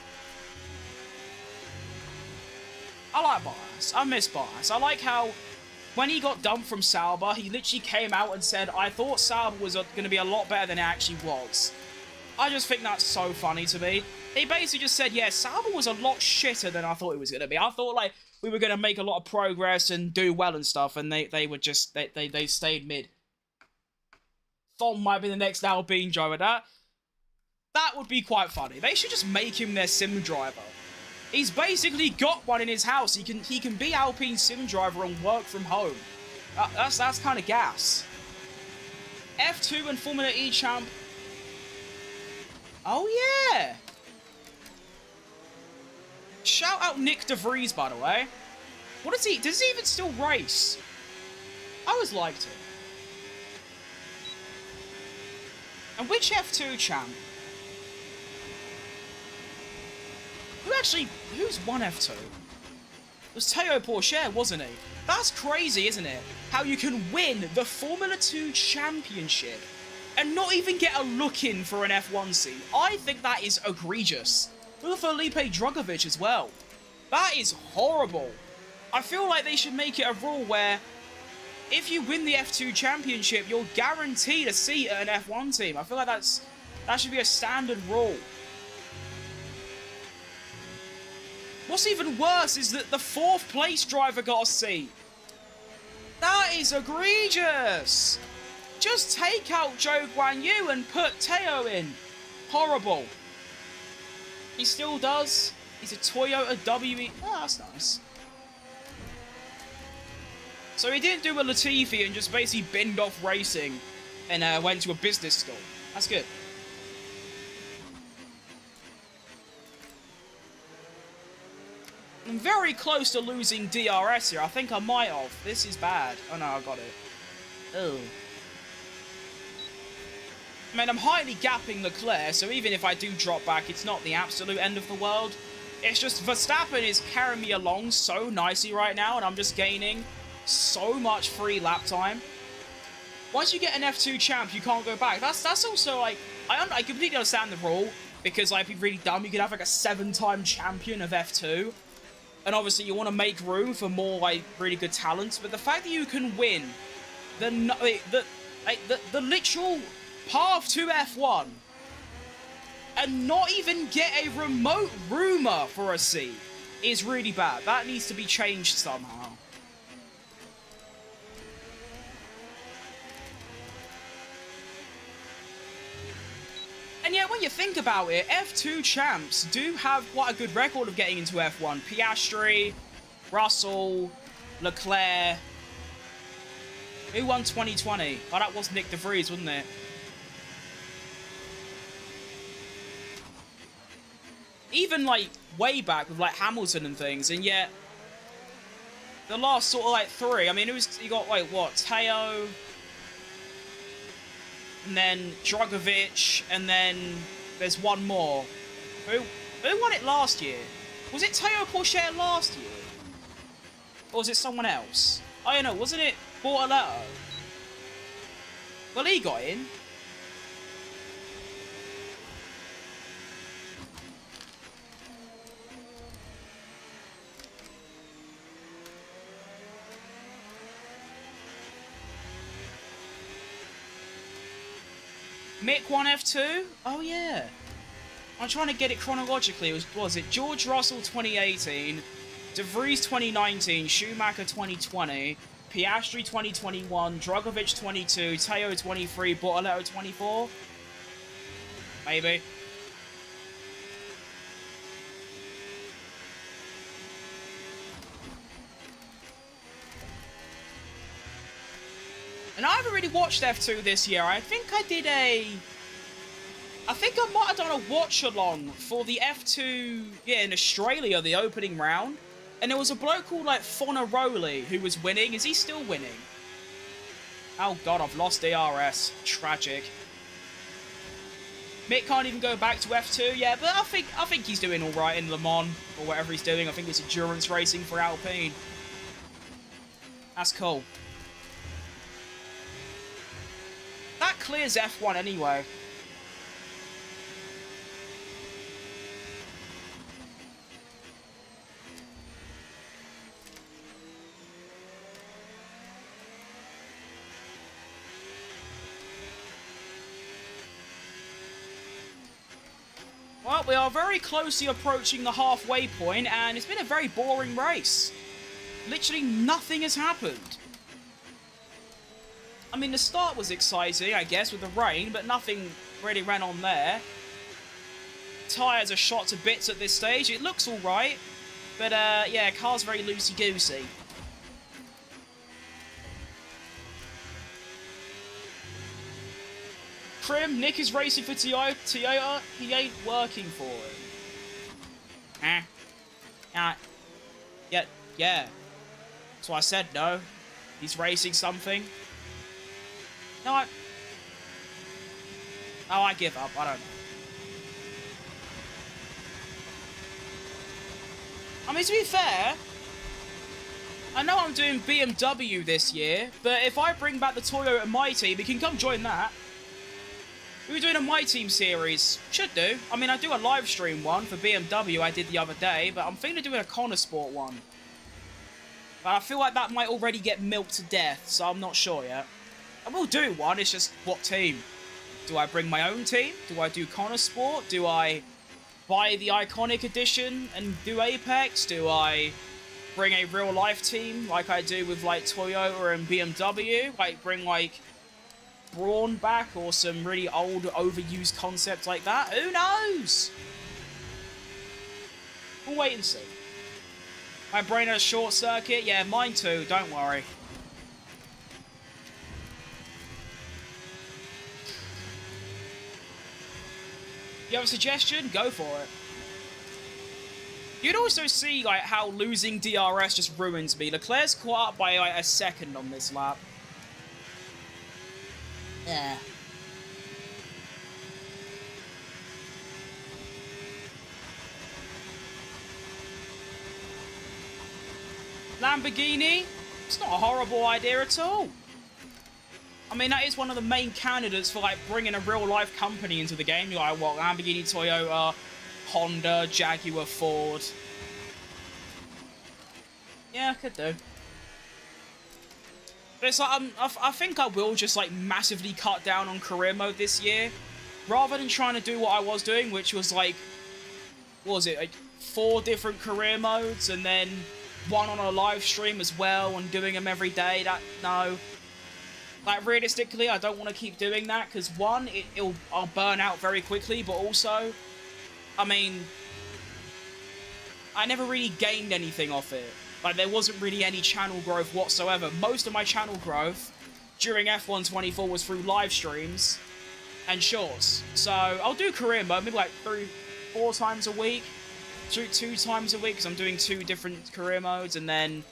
I like Bottas. I miss Bottas. I like how when he got dumped from Sauber, he literally came out and said, "I thought Sauber was going to be a lot better than it actually was." I just think that's so funny to me. He basically just said, "Yeah, Sauber was a lot shitter than I thought it was going to be. I thought, like, we were going to make a lot of progress and do well and stuff, and they were just, they stayed mid." Thom might be the next Alpine driver. That would be quite funny. They should just make him their sim driver. He's basically got one in his house. He can be Alpine sim driver and work from home. That's kind of gas. F2 and Formula E champ. Oh yeah. Shout out Nick De Vries, by the way. What is he? Does he even still race? I always liked it. And which F2 champ? Who's won F2? It was Théo Pourchaire, wasn't he? That's crazy, isn't it? How you can win the Formula 2 Championship and not even get a look in for an F1 seat. I think that is egregious. With Felipe Drugovich as well. That is horrible. I feel like they should make it a rule where if you win the F2 Championship, you're guaranteed a seat at an F1 team. I feel like that should be a standard rule. What's even worse is that the 4th place driver got a seat. That is egregious. Just take out Zhou Guanyu and put Teo in. Horrible. He still does. He's a Toyota WE. Oh, that's nice. So he didn't do a Latifi and just basically binned off racing and went to a business school. That's good. I'm very close to losing DRS here. I think I might have. This is bad. Oh no, I got it. Oh. I mean, I'm highly gapping Leclerc, so even if I do drop back, it's not the absolute end of the world. It's just Verstappen is carrying me along so nicely right now, and I'm just gaining so much free lap time. Once you get an F2 champ, you can't go back. That's also, like, I completely understand the rule, because, like, it'd be really dumb. You could have, like, a 7-time champion of F2, and obviously you want to make room for more, like, really good talents, but the fact that you can win the literal path to F1 and not even get a remote rumour for a seat is really bad. That needs to be changed somehow. And yeah, when you think about it, F2 champs do have quite a good record of getting into F1. Piastri, Russell, Leclerc. Who won 2020? Oh, that was Nick de Vries, wasn't it? Even, like, way back with, like, Hamilton and things, and yet the last sort of, like, 3, I mean, you got, like, what, Teo, and then Drogovic, and then there's one more. Who won it last year? Was it Teo Porcher last year? Or was it someone else? I don't know, wasn't it Bortoletto? Well, he got in. Mick won F2? Oh, yeah. I'm trying to get it chronologically. Was it George Russell 2018, De Vries 2019, Schumacher 2020, Piastri 2021, Drogovic 22, Teo 23, Bortoletto 24? Maybe. And I haven't really watched F2 this year. I think I might have done a watch-along for the F2, yeah, in Australia, the opening round. And there was a bloke called, like, Fonaroli who was winning. Is he still winning? Oh, God, I've lost DRS. Tragic. Mick can't even go back to F2, yeah, but I think he's doing all right in Le Mans, or whatever he's doing. I think it's endurance racing for Alpine. That's cool. That clears F1 anyway. Well, we are very closely approaching the halfway point, and it's been a very boring race. Literally nothing has happened. I mean, the start was exciting, I guess, with the rain, but nothing really ran on there. Tyres are shot to bits at this stage. It looks alright, but, yeah, car's very loosey-goosey. Prim, Nick is racing for Toyota. He ain't working for him. Yeah. That's why I said no. He's racing something. No, I give up. I don't know. I mean, to be fair, I know I'm doing BMW this year, but if I bring back the Toyota My Team, you can come join that. We were doing a My Team series. Should do. I mean, I do a live stream one for BMW I did the other day, but I'm thinking of doing a Connor Sport one. But I feel like that might already get milked to death, so I'm not sure yet. I will do one, it's just what team? Do I bring my own team? Do I do Connor Sport? Do I buy the Iconic Edition and do Apex? Do I bring a real life team like I do with like Toyota and BMW? Like bring like Brawn back or some really old overused concept like that? Who knows? We'll wait and see. My brain has a short circuit? Yeah, mine too, don't worry. You have a suggestion? Go for it. You'd also see like how losing DRS just ruins me. Leclerc's caught up by like a second on this lap. Yeah. Lamborghini, it's not a horrible idea at all. I mean, that is one of the main candidates for, like, bringing a real-life company into the game. You're like, what, Lamborghini, Toyota, Honda, Jaguar, Ford. Yeah, I could do. But it's like, I think I will just, like, massively cut down on career mode this year. Rather than trying to do what I was doing, which was, like, what was it, like, 4 different career modes, and then 1 on a live stream as well, and doing them every day. No. Like, realistically, I don't want to keep doing that, because one, I'll burn out very quickly, but also, I mean, I never really gained anything off it. Like, there wasn't really any channel growth whatsoever. Most of my channel growth during F1 24 was through live streams and shorts. So, I'll do career mode, maybe like 3-4 times a week, 2 times a week, because I'm doing 2 different career modes, and then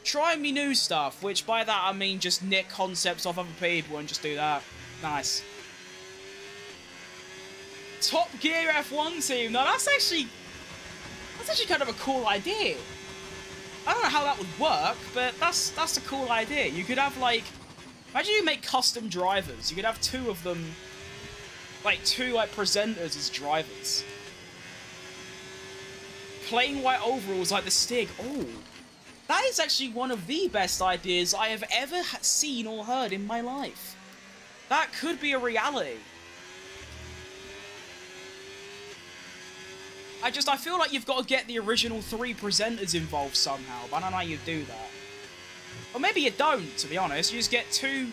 try me new stuff, which by that I mean just nick concepts off other people and just do that. Nice. Top Gear F1 team. Now that's actually kind of a cool idea. I don't know how that would work, but that's a cool idea. You could have, like, imagine you make custom drivers. You could have 2 of them, like 2 like presenters as drivers. Plain white overalls like the Stig. Oh. That is actually one of the best ideas I have ever seen or heard in my life. That could be a reality. I feel like you've got to get the original 3 presenters involved somehow, but I don't know how you do that. Or maybe you don't, to be honest. You just get 2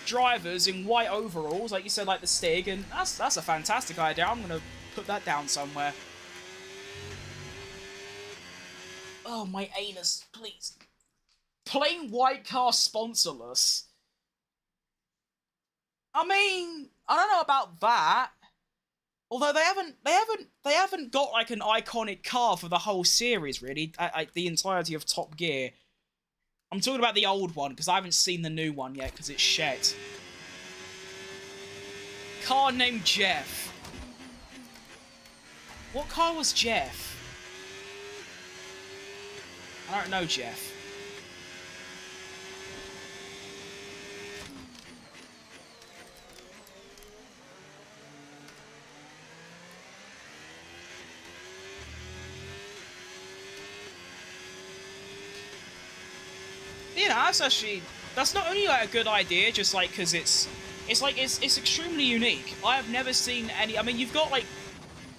drivers in white overalls, like you said, like the Stig, and that's a fantastic idea. I'm going to put that down somewhere. Oh, my anus, please. Plain white car sponsorless. I mean, I don't know about that. Although they haven't got like an iconic car for the whole series, really. The entirety of Top Gear. I'm talking about the old one because I haven't seen the new one yet because it's shit. Car named Jeff. What car was Jeff? I don't know, Jeff. You know, that's not only like a good idea, just like because it's extremely unique. I have never seen any. I mean, you've got like,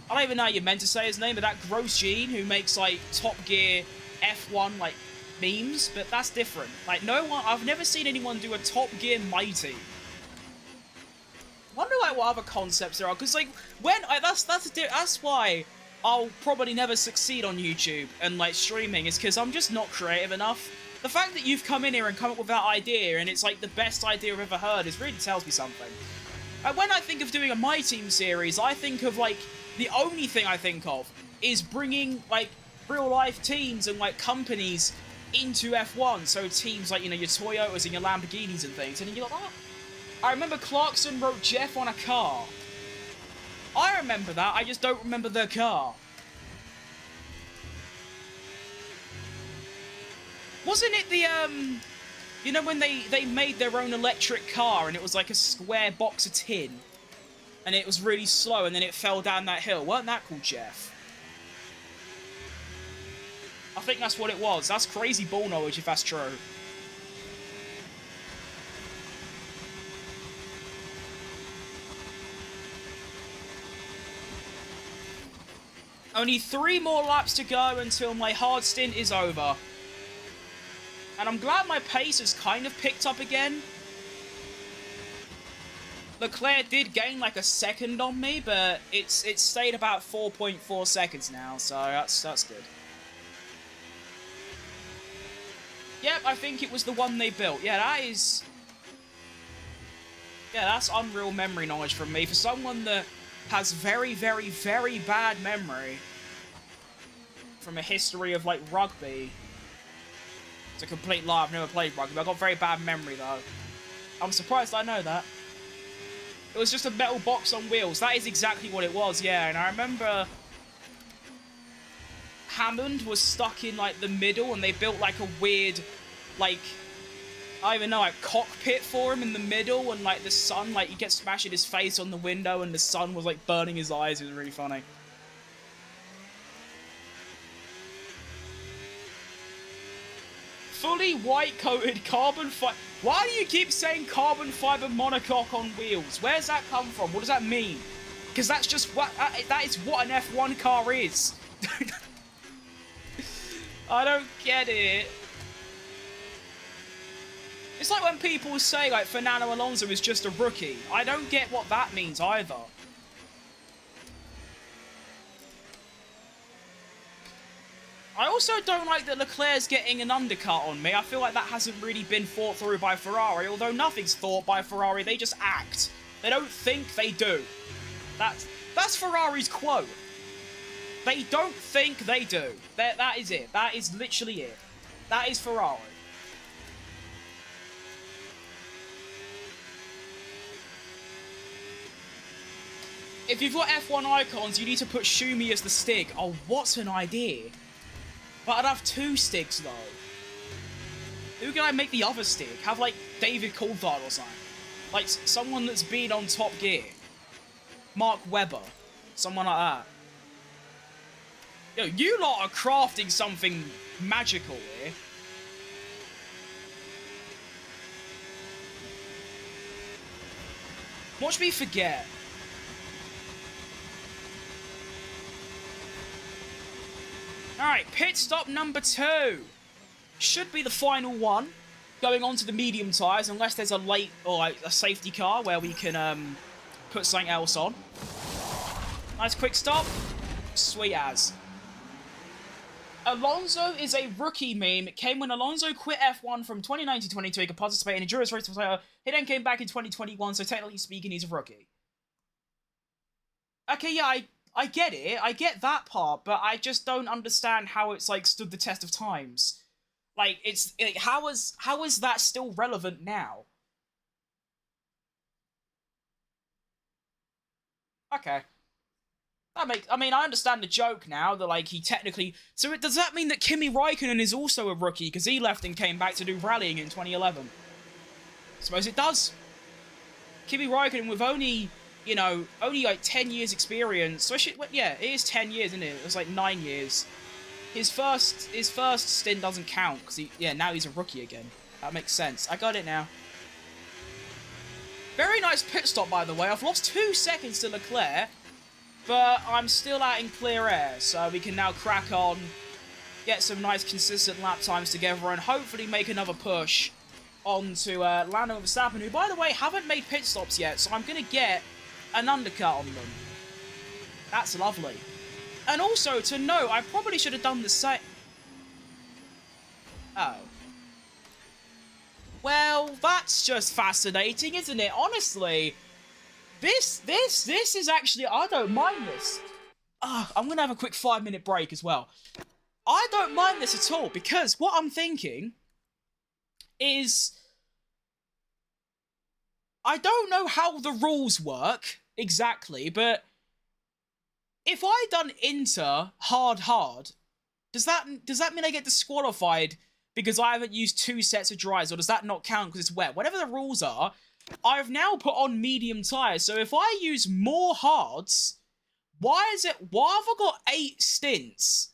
I don't even know how you're meant to say his name, but that Gross Gene who makes like Top Gear F1 like memes, but that's different. Like no one, I've never seen anyone do a Top Gear Mighty. Wonder like what other concepts there are, because like that's why I'll probably never succeed on YouTube and like streaming, is because I'm just not creative enough. The fact that you've come in here and come up with that idea and it's like the best idea I've ever heard is really tells me something. When I think of doing a My Team series, I think of like the only thing I think of is bringing like real life teams and like companies into F1. So teams like, you know, your Toyotas and your Lamborghinis and things. And you're like, oh, I remember Clarkson wrote Jeff on a car. I remember that, I just don't remember the car. Wasn't it the, you know, when they made their own electric car and it was like a square box of tin? And it was really slow and then it fell down that hill. Weren't that called Jeff? I think that's what it was. That's crazy ball knowledge if that's true. Only 3 more laps to go until my hard stint is over. And I'm glad my pace has kind of picked up again. Leclerc did gain like a second on me, but it's stayed about 4.4 seconds now, so that's good. Yep, I think it was the one they built. Yeah, that is... Yeah, that's unreal memory knowledge from me. For someone that has very, very, very bad memory from a history of, like, rugby. It's a complete lie. I've never played rugby. I've got very bad memory, though. I'm surprised I know that. It was just a metal box on wheels. That is exactly what it was, yeah. And I remember Hammond was stuck in, like, the middle, and they built, like, a weird, like, I don't even know, like, cockpit for him in the middle, and, like, the sun, like, he gets smashing his face on the window, and the sun was, like, burning his eyes. It was really funny. Fully white-coated carbon fiber... Why do you keep saying carbon fiber monocoque on wheels? Where's that come from? What does that mean? Because that's just what... that is what an F1 car is. I don't get it. It's like when people say, like, Fernando Alonso is just a rookie. I don't get what that means either. I also don't like that Leclerc's getting an undercut on me. I feel like that hasn't really been thought through by Ferrari, although nothing's thought by Ferrari. They just act. They don't think, they do. That's Ferrari's quote. They don't think, they do. That is it. That is literally it. That is Ferrari. If you've got F1 icons, you need to put Shumi as the stick. Oh, what an idea. But I'd have 2 sticks, though. Who can I make the other stick? Have, like, David Coulthard or something. Like, someone that's been on Top Gear. Mark Webber. Someone like that. Yo, you lot are crafting something magical here. Watch me forget. Alright, pit stop number 2. Should be the final one. Going on to the medium tyres, unless there's a late or like a safety car where we can put something else on. Nice quick stop. Sweet as. Alonso is a rookie meme. It came when Alonso quit F1 from 2019-22. He could participate in endurance races. He then came back in 2021, so technically speaking, he's a rookie. Okay, yeah, I get it. I get that part, but I just don't understand how it's, like, stood the test of times. Like, it's... Like, how is that still relevant now? Okay. I mean, I understand the joke now, that, like, he technically... So does that mean that Kimi Raikkonen is also a rookie, because he left and came back to do rallying in 2011? I suppose it does. Kimi Raikkonen with only... You know, only like 10 years experience. So yeah, it is 10 years, isn't it? It was like 9 years. His first stint doesn't count because now he's a rookie again. That makes sense. I got it now. Very nice pit stop, by the way. I've lost 2 seconds to Leclerc, but I'm still out in clear air, so we can now crack on, get some nice consistent lap times together, and hopefully make another push onto Lando and Verstappen, who, by the way, haven't made pit stops yet, so I'm gonna get an undercut on them. That's lovely. And also, to note, I probably should have done the same... Oh. Well, that's just fascinating, isn't it? Honestly, this is actually... I don't mind this. I'm gonna have a quick 5-minute break as well. I don't mind this at all, because what I'm thinking is... I don't know how the rules work exactly, but if I done inter hard, does that mean I get disqualified because I haven't used 2 sets of dries, or does that not count because it's wet? Whatever the rules are, I've now put on medium tyres, so if I use more hards, why have I got 8 stints?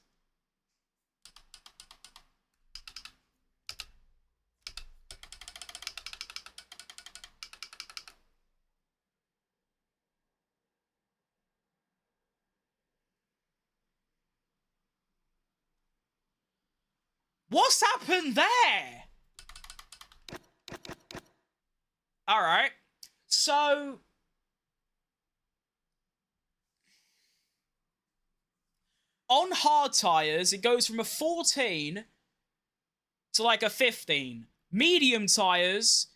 What's happened there? Alright. So... on hard tyres, it goes from a 14 to like a 15. Medium tyres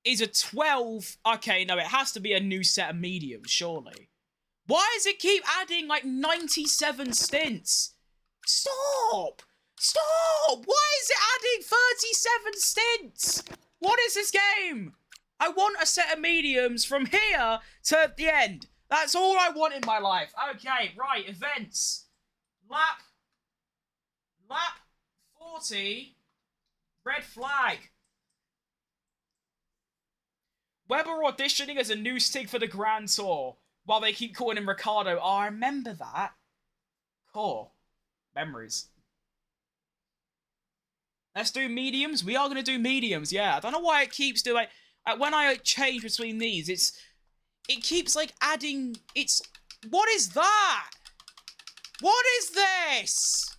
is a 12. Okay, no, it has to be a new set of mediums, surely. Why does it keep adding like 97 stints? Stop! Stop! Why is it adding 37 stints? What is this game? I want a set of mediums from here to the end. That's all I want in my life. Okay, right, events. Lap Lap 40. Red flag. Weber auditioning as a new Stig for the Grand Tour while they keep calling him Ricardo. Oh, I remember that. Cool. Memories. Let's do mediums. We are going to do mediums, yeah. I don't know why it keeps doing... when I change between these, it keeps, like, adding... What is that? What is this?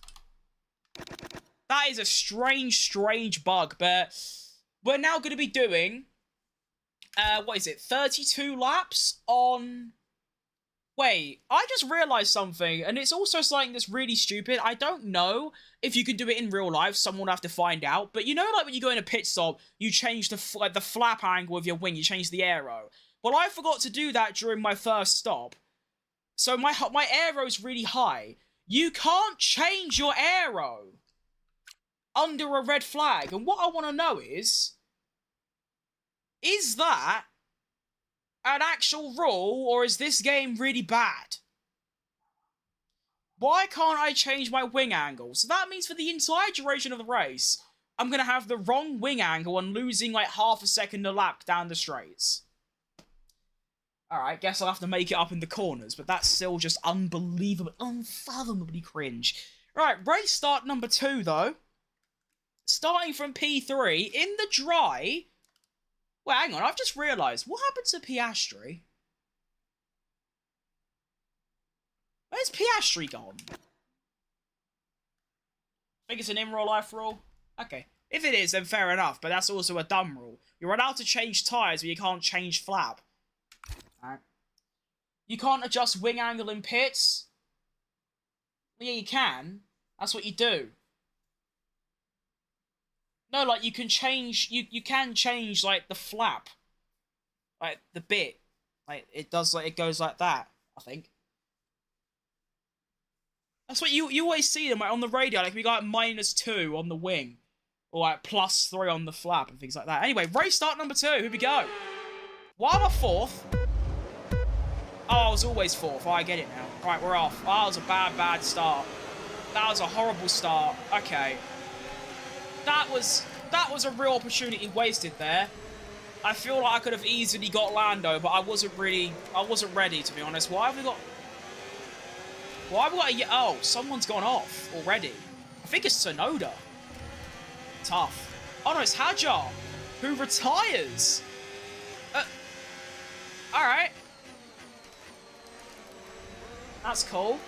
That is a strange bug, but we're now going to be doing... what is it? 32 laps on... Wait, I just realised something, and it's also something that's really stupid. I don't know if you can do it in real life. Someone will have to find out. But you know, like when you go in a pit stop, you change the flap angle of your wing. You change the aero. Well, I forgot to do that during my first stop. So my aero's really high. You can't change your aero under a red flag. And what I want to know is that an actual rule, or is this game really bad? Why can't I change my wing angle? So that means for the entire duration of the race, I'm going to have the wrong wing angle and losing like half a second a lap down the straights. Alright, guess I'll have to make it up in the corners, but that's still just unbelievable, unfathomably cringe. Right, race start number 2 though. Starting from P3, in the dry... Wait, hang on, I've just realised. What happened to Piastri? Where's Piastri gone? I think it's an in real life rule. Okay. If it is, then fair enough, but that's also a dumb rule. You're allowed to change tyres, but you can't change flap. Alright. You can't adjust wing angle in pits? Well, yeah, you can. That's what you do. No, like, you can change, you can change, like, the flap. Like, the bit. Like, it does, like, it goes like that, I think. That's what you always see them, like, on the radio, like, we got -2 on the wing. Or, like, +3 on the flap and things like that. Anyway, race start number 2, here we go. Why am I 4th? Oh, I was always 4th, oh, I get it now. Right, we're off. Oh, that was a bad start. That was a horrible start. Okay. That was a real opportunity wasted there. I feel like I could have easily got Lando, but I wasn't ready, to be honest. Why have we got a... Oh, someone's gone off already. I think it's Tsunoda. Tough. Oh no, it's Hajar, who retires. Alright. That's cool.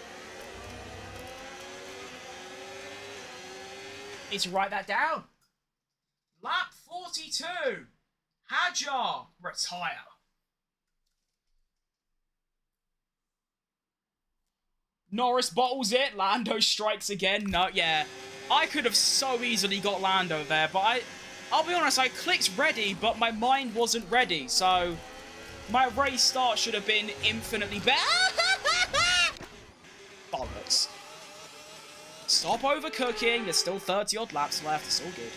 Need to write that down. Lap 42. Hajar, retire. Norris bottles it. Lando strikes again. No, yeah. I could have so easily got Lando there, but I'll be honest, I clicked ready, but my mind wasn't ready, so my race start should have been infinitely better. Bollocks. Stop overcooking. There's still 30-odd laps left. It's all good.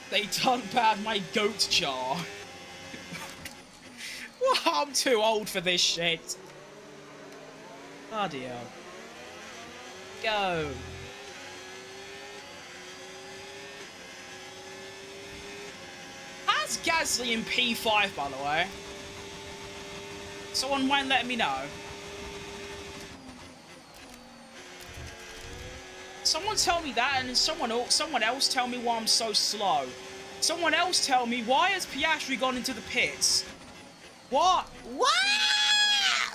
They done bad my goat jar. Well, I'm too old for this shit. Bloody hell. Go. How's Gasly in P5, by the way? Someone mind letting me know. Someone tell me that, and someone else tell me why I'm so slow. Someone else tell me, why has Piastri gone into the pits? What? What?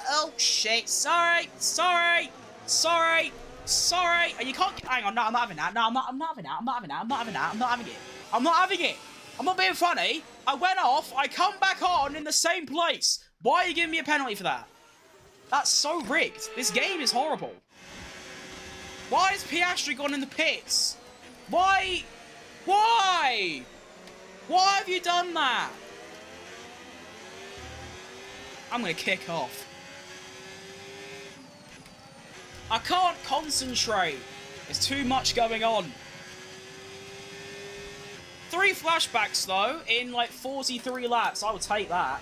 Oh shit! Sorry. And you can't. Hang on. No, I'm not having that. No, I'm not having that. I'm not having it. I'm not being funny. I went off. I come back on in the same place. Why are you giving me a penalty for that? That's so rigged. This game is horrible. Why has Piastri gone in the pits? Why? Why have you done that? I'm gonna kick off. I can't concentrate. There's too much going on. 3 flashbacks though, in like 43 laps. I would take that.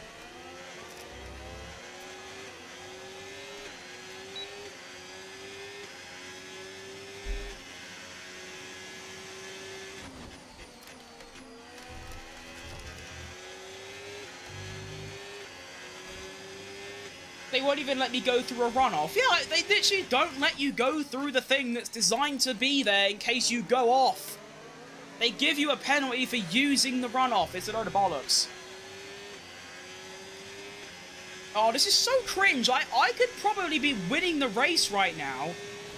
They won't even let me go through a runoff. Yeah, like, they literally don't let you go through the thing that's designed to be there in case you go off. They give you a penalty for using the runoff. It's a load of bollocks. Oh, this is so cringe. I could probably be winning the race right now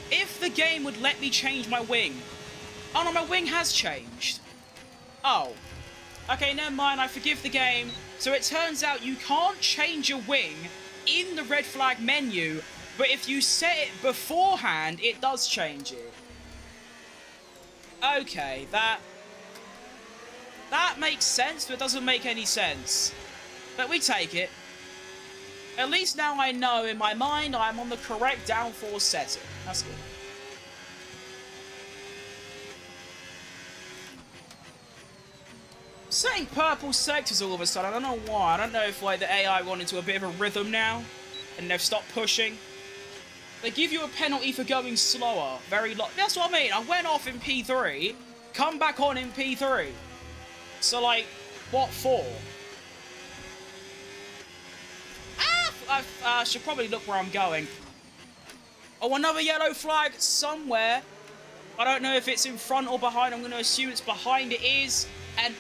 if the game would let me change my wing. Oh no, my wing has changed. Oh. Okay, never mind. I forgive the game. So it turns out you can't change your wing in the red flag menu, but if you set it beforehand, it does change it. Okay, that makes sense, but it doesn't make any sense. But we take it. At least now I know in my mind I'm on the correct downforce setting. That's good. Setting purple sectors all of a sudden, I don't know why. I don't know if like the AI went into a bit of a rhythm now and they've stopped pushing. They give you a penalty for going slower. Very low. That's what I mean. I went off in P3, come back on in P3. So like, what for? I should probably look where I'm going. Oh, another yellow flag somewhere. I don't know if it's in front or behind. I'm going to assume it's behind. It is. And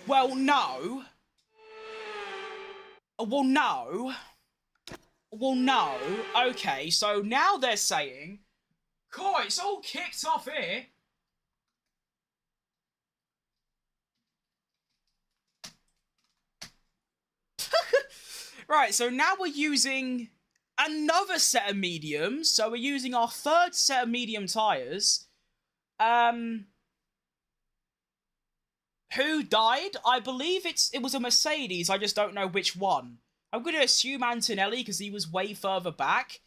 well, no. Well, no. Well, no. Okay, so now they're saying, cool, it's all kicked off here. Right, so now we're using another set of mediums. So we're using our third set of medium tyres. Who died? I believe it was a Mercedes. I just don't know which one. I'm going to assume Antonelli because he was way further back.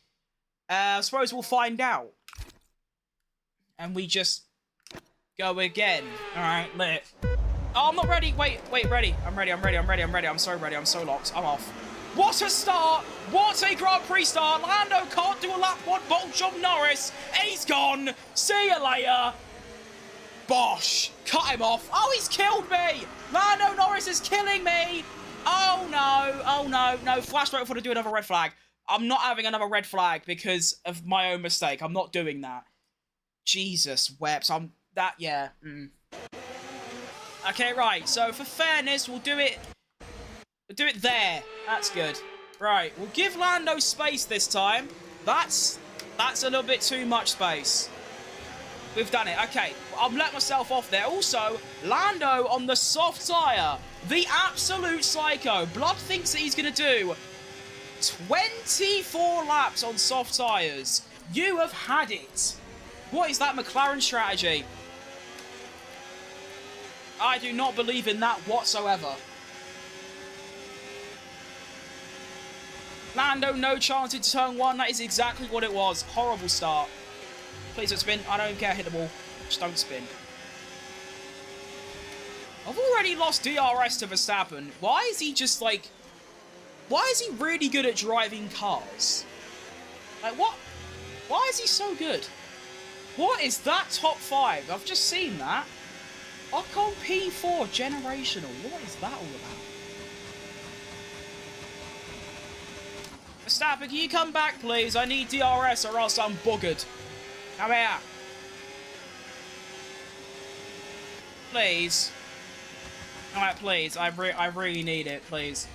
I suppose we'll find out. And we just go again. Alright, lit. Oh, I'm not ready. Wait, ready. I'm ready. I'm so ready. I'm so locked. I'm off. What a start! What a Grand Prix start! Lando can't do a lap one bulge of Norris. He's gone. See you later. Bosh. Cut him off. Oh, he's killed me. Lando Norris is killing me. Oh, no. Oh, no. No, flash right before I do another red flag. I'm not having another red flag because of my own mistake. I'm not doing that. Jesus, wept. Yeah. Okay, right. So, for fairness, we'll do it there. That's good. Right, we'll give Lando space this time. That's a little bit too much space. We've done it. Okay, I'll let myself off there. Also, Lando on the soft tyre. The absolute psycho. Blood thinks that he's going to do 24 laps on soft tyres. You have had it. What is that McLaren strategy? I do not believe in that whatsoever. Lando, no chance in turn one. That is exactly what it was. Horrible start. Please don't spin. I don't care. Hit the ball. Just don't spin. I've already lost DRS to Verstappen. Why is he just like... Why is he really good at driving cars? Like, what? Why is he so good? What is that top 5? I've just seen that. Ocon P4 generational. What is that all about? Verstappen, can you come back, please? I need DRS or else I'm buggered. Come here. Please. Alright, please. I really need it, please.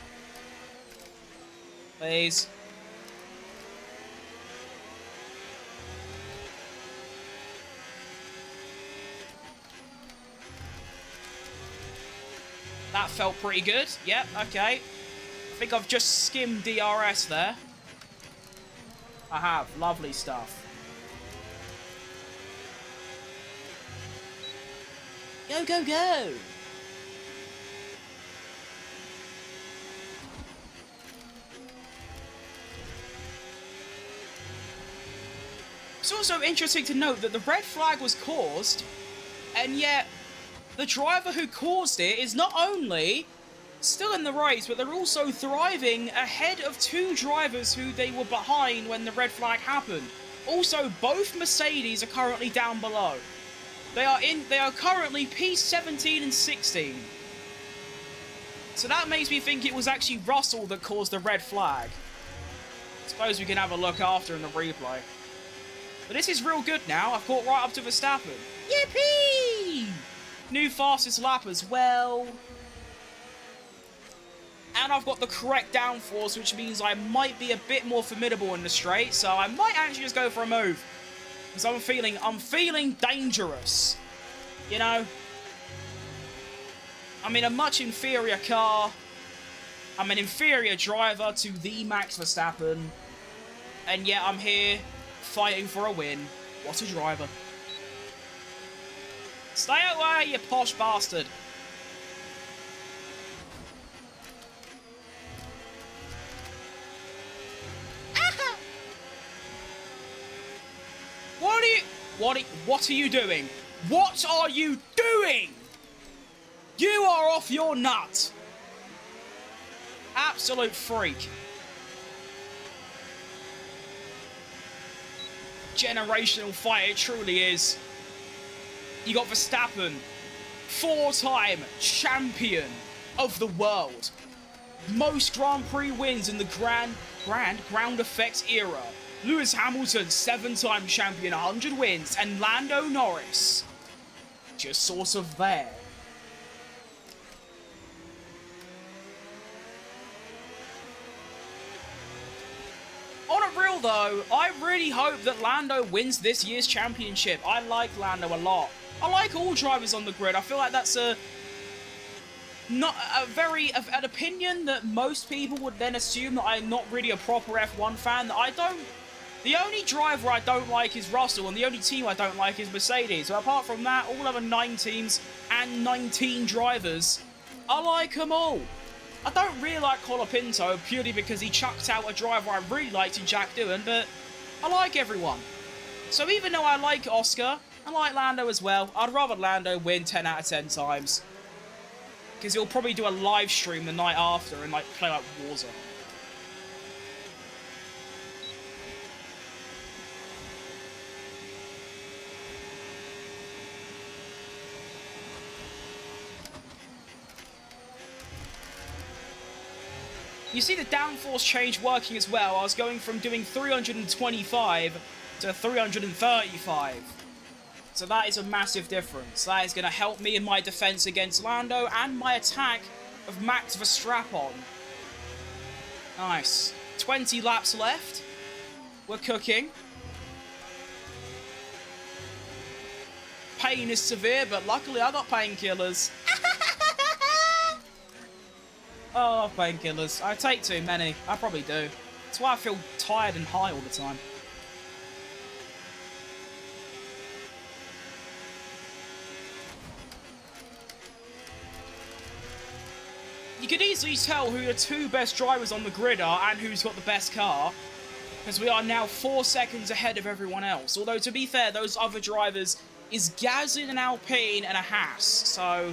Please. That felt pretty good. Yep, okay. I think I've just skimmed DRS there. I have. Lovely stuff. Go, go, go! It's also interesting to note that the red flag was caused, and yet the driver who caused it is not only still in the race, but they're also thriving ahead of 2 drivers who they were behind when the red flag happened. Also, both Mercedes are currently down below. They are currently P17 and 16. So that makes me think it was actually Russell that caused the red flag. Suppose we can have a look after in the replay. But this is real good now. I've caught right up to Verstappen. Yippee! New fastest lap as well. And I've got the correct downforce, which means I might be a bit more formidable in the straight. So I might actually just go for a move. Because I'm feeling dangerous. You know? I'm in a much inferior car. I'm an inferior driver to the Max Verstappen. And yet I'm here fighting for a win. What a driver. Stay away, you posh bastard. What are you doing? What are you doing? You are off your nut. Absolute freak. Generational fight, it truly is. You got Verstappen, 4-time champion of the world. Most Grand Prix wins in the ground effects era. Lewis Hamilton, 7-time champion, 100 wins. And Lando Norris, just sort of there. On a real though, I really hope that Lando wins this year's championship. I like Lando a lot. I like all drivers on the grid. I feel like that's an opinion that most people would then assume that I'm not really a proper F1 fan. That the only driver I don't like is Russell, and the only team I don't like is Mercedes. So apart from that, all other 9 teams and 19 drivers, I like them all. I don't really like Colapinto purely because he chucked out a driver I really liked in Jack Doohan, but I like everyone. So even though I like Oscar, I like Lando as well. I'd rather Lando win 10 out of 10 times. Because he'll probably do a live stream the night after and like play like Warzone. You see the downforce change working as well. I was going from doing 325 to 335. So that is a massive difference. That is going to help me in my defense against Lando and my attack of Max Verstappen. Nice. 20 laps left. We're cooking. Pain is severe, but luckily I got painkillers. Oh, painkillers. I take too many. I probably do. That's why I feel tired and high all the time. You could easily tell who the 2 best drivers on the grid are and who's got the best car, because we are now 4 seconds ahead of everyone else. Although, to be fair, those other drivers is Gasly, an Alpine, and a Haas, so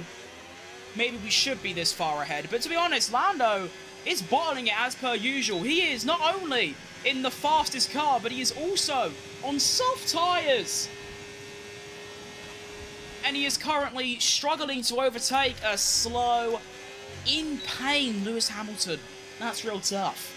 maybe we should be this far ahead. But to be honest, Lando is bottling it as per usual. He is not only in the fastest car, but he is also on soft tyres. And he is currently struggling to overtake a slow, in pain Lewis Hamilton. That's real tough.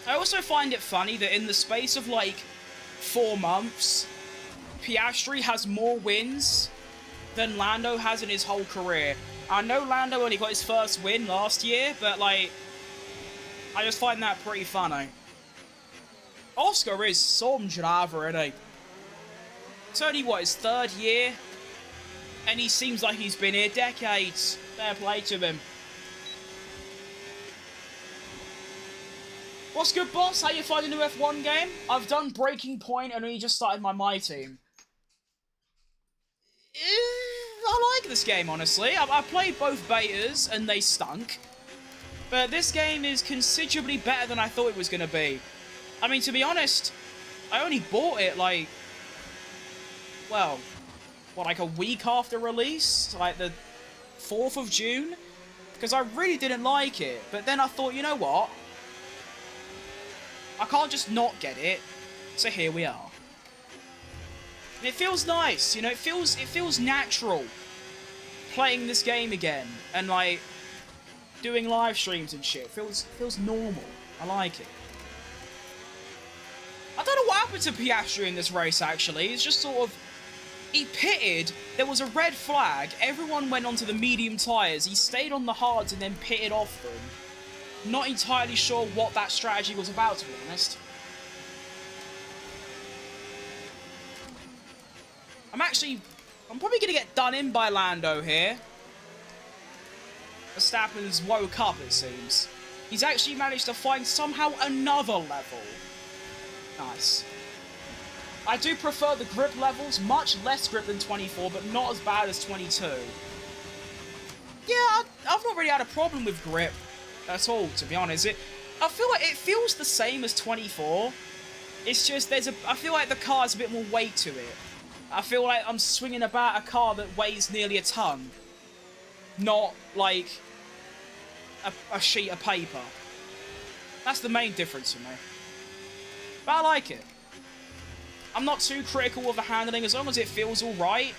I also find it funny that in the space of like 4 months, Piastri has more wins than Lando has in his whole career. I know Lando only got his first win last year, but like, I just find that pretty funny. Oscar is some driver, isn't he? It's only, what, his 3rd year? And he seems like he's been here decades. Fair play to him. What's good, boss? How you finding the F1 game? I've done Breaking Point and only just started my team. I like this game, honestly. I played both betas, and they stunk. But this game is considerably better than I thought it was going to be. I mean, to be honest, I only bought it, like, well, what, like a week after release? Like the 4th of June? Because I really didn't like it. But then I thought, you know what? I can't just not get it. So here we are. And it feels nice, you know, it feels natural playing this game again and like doing live streams and shit. It feels normal. I like it. I don't know what happened to Piastri in this race actually. It's just sort of he pitted, there was a red flag, everyone went onto the medium tyres, he stayed on the hards and then pitted off them. Not entirely sure what that strategy was about, to be honest. I'm probably going to get done in by Lando here. Verstappen's woke up, it seems. He's actually managed to find somehow another level. Nice. I do prefer the grip levels, much less grip than 24, but not as bad as 22. Yeah, I've not really had a problem with grip at all, to be honest. I feel like it feels the same as 24. It's just I feel like the car has a bit more weight to it. I feel like I'm swinging about a car that weighs nearly a ton. Not, like, a sheet of paper. That's the main difference for me. But I like it. I'm not too critical of the handling. As long as it feels alright,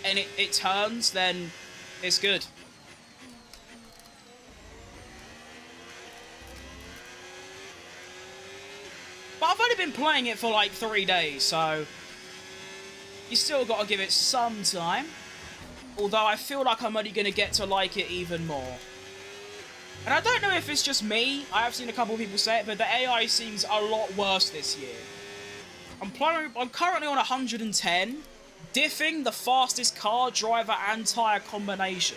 and it turns, then it's good. But I've only been playing it for, like, 3 days, so you still got to give it some time. Although I feel like I'm only going to get to like it even more. And I don't know if it's just me. I have seen a couple of people say it, but the AI seems a lot worse this year. I'm currently on 110, diffing the fastest car, driver, and tyre combination.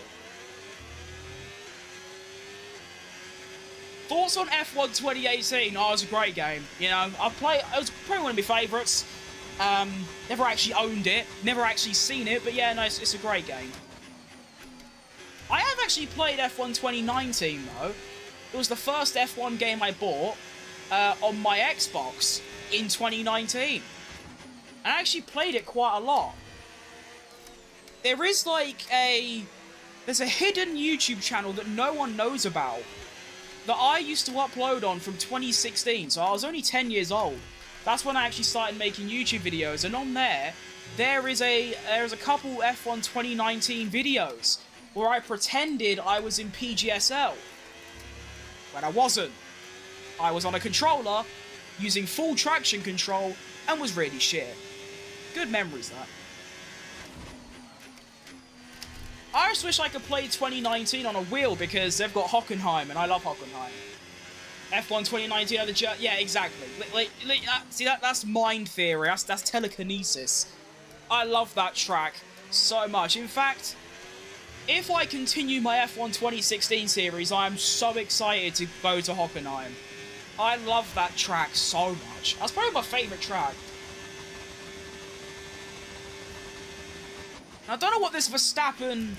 Thoughts on F1 2018? Oh, it was a great game. You know, it was probably one of my favourites. Never actually owned it, never actually seen it, but yeah, no, it's a great game. I have actually played F1 2019, though. It was the first F1 game I bought on my Xbox in 2019. And I actually played it quite a lot. There is like there's a hidden YouTube channel that no one knows about that I used to upload on from 2016, so I was only 10 years old. That's when I actually started making YouTube videos, and on there's a couple F1 2019 videos where I pretended I was in PGSL. When I wasn't. I was on a controller, using full traction control, and was really shit. Good memories, that. I just wish I could play 2019 on a wheel, because they've got Hockenheim, and I love Hockenheim. F1 2019 other yeah, exactly. See, that's mind theory. That's telekinesis. I love that track so much. In fact, if I continue my F1 2016 series, I am so excited to go to Hockenheim. I love that track so much. That's probably my favourite track. I don't know what this Verstappen...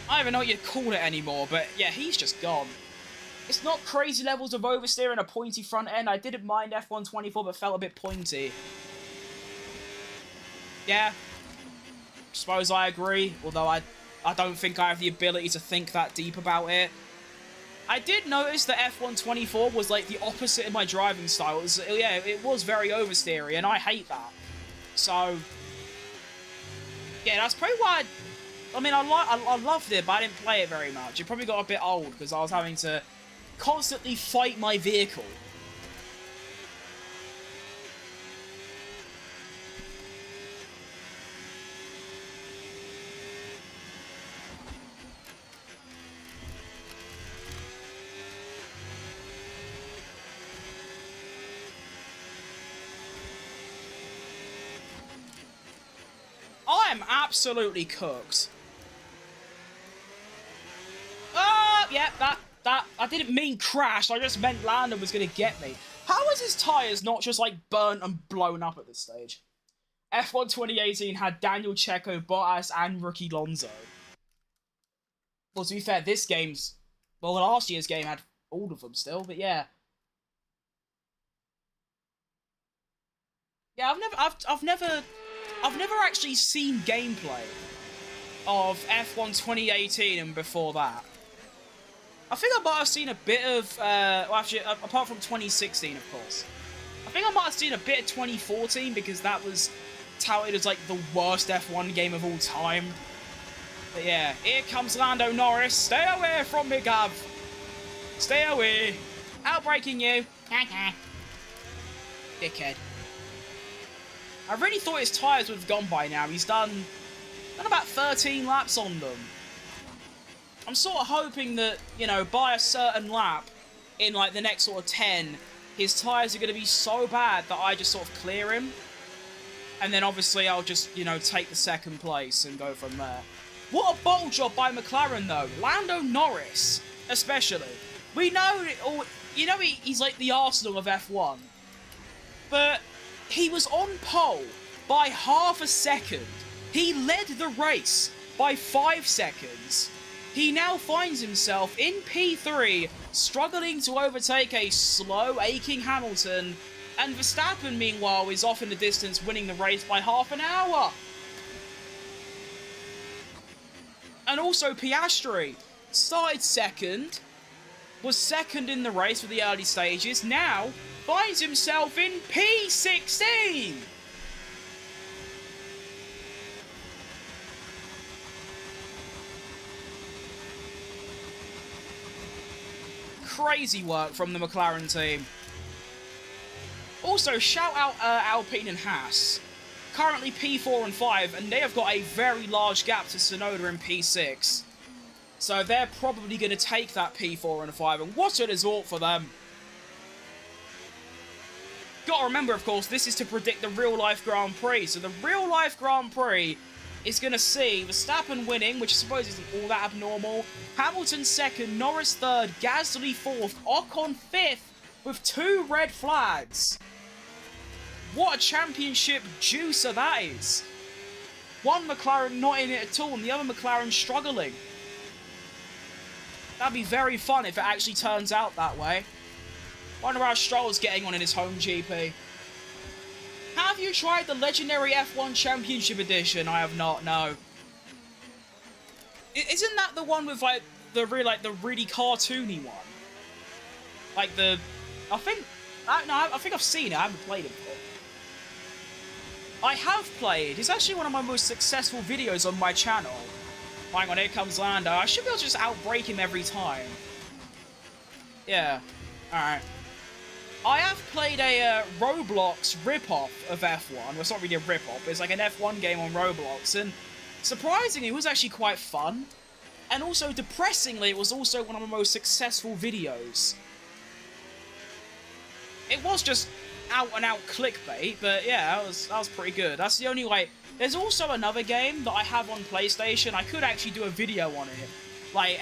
I don't even know what you'd call it anymore, but yeah, he's just gone. It's not crazy levels of oversteer and a pointy front end. I didn't mind F1 24, but felt a bit pointy. Yeah. Suppose I agree, although I don't think I have the ability to think that deep about it. I did notice that F1 24 was like the opposite of my driving style. It was very oversteery, and I hate that. So, yeah, that's probably why I loved it, but I didn't play it very much. It probably got a bit old, because I was having to constantly fight my vehicle. I am absolutely cooked. Yeah, that, I didn't mean crash, I just meant Landon was going to get me. How is his tyres not just, like, burnt and blown up at this stage? F1 2018 had Daniel Checo, Bottas, and Rookie Lonzo. Well, to be fair, this game's... Well, last year's game had all of them still, but yeah. Yeah, I've never actually seen gameplay of F1 2018 and before that. I think I might have seen a bit of, well, actually, apart from 2016, of course. I think I might have seen a bit of 2014 because that was touted as like the worst F1 game of all time. But yeah, here comes Lando Norris. Stay away from me, Gav. Stay away. Outbraking you. Dickhead. I really thought his tyres would have gone by now. He's done about 13 laps on them. I'm sort of hoping that, you know, by a certain lap, in like the next sort of 10, his tyres are going to be so bad that I just sort of clear him. And then obviously I'll just, you know, take the second place and go from there. What a bold job by McLaren though. Lando Norris, especially. We know, you know, he's like the Arsenal of F1. But he was on pole by half a second. He led the race by 5 seconds. He now finds himself in P3, struggling to overtake a slow, aching Hamilton, and Verstappen, meanwhile, is off in the distance, winning the race by half an hour. And also Piastri started second, was second in the race for the early stages, now finds himself in P16. Crazy work from the McLaren team. Also, shout out Alpine and Haas. Currently P4 and 5, and they have got a very large gap to Tsunoda in P6. So they're probably going to take that P4 and 5, and what a result for them. Gotta remember, of course, this is to predict the real-life Grand Prix. So the real-life Grand Prix is going to see Verstappen winning, which I suppose isn't all that abnormal. Hamilton second, Norris third, Gasly fourth, Ocon fifth, with 2 red flags. What a championship juicer that is. One McLaren not in it at all, and the other McLaren struggling. That'd be very fun if it actually turns out that way. Wonder how Stroll's getting on in his home GP. Have you tried the legendary F1 Championship Edition? I have not, no. Isn't that the one with like the really cartoony one? Like the, I think I've seen it. I haven't played it before. I have played. It's actually one of my most successful videos on my channel. Hang on, here comes Lando. I should be able to just outbreak him every time. Yeah. All right. I have played a Roblox rip-off of F1. Well, it's not really a rip-off, but it's like an F1 game on Roblox. And surprisingly, it was actually quite fun. And also, depressingly, it was also one of my most successful videos. It was just out-and-out clickbait, but yeah, that was pretty good. That's the only way. There's also another game that I have on PlayStation. I could actually do a video on it. Like,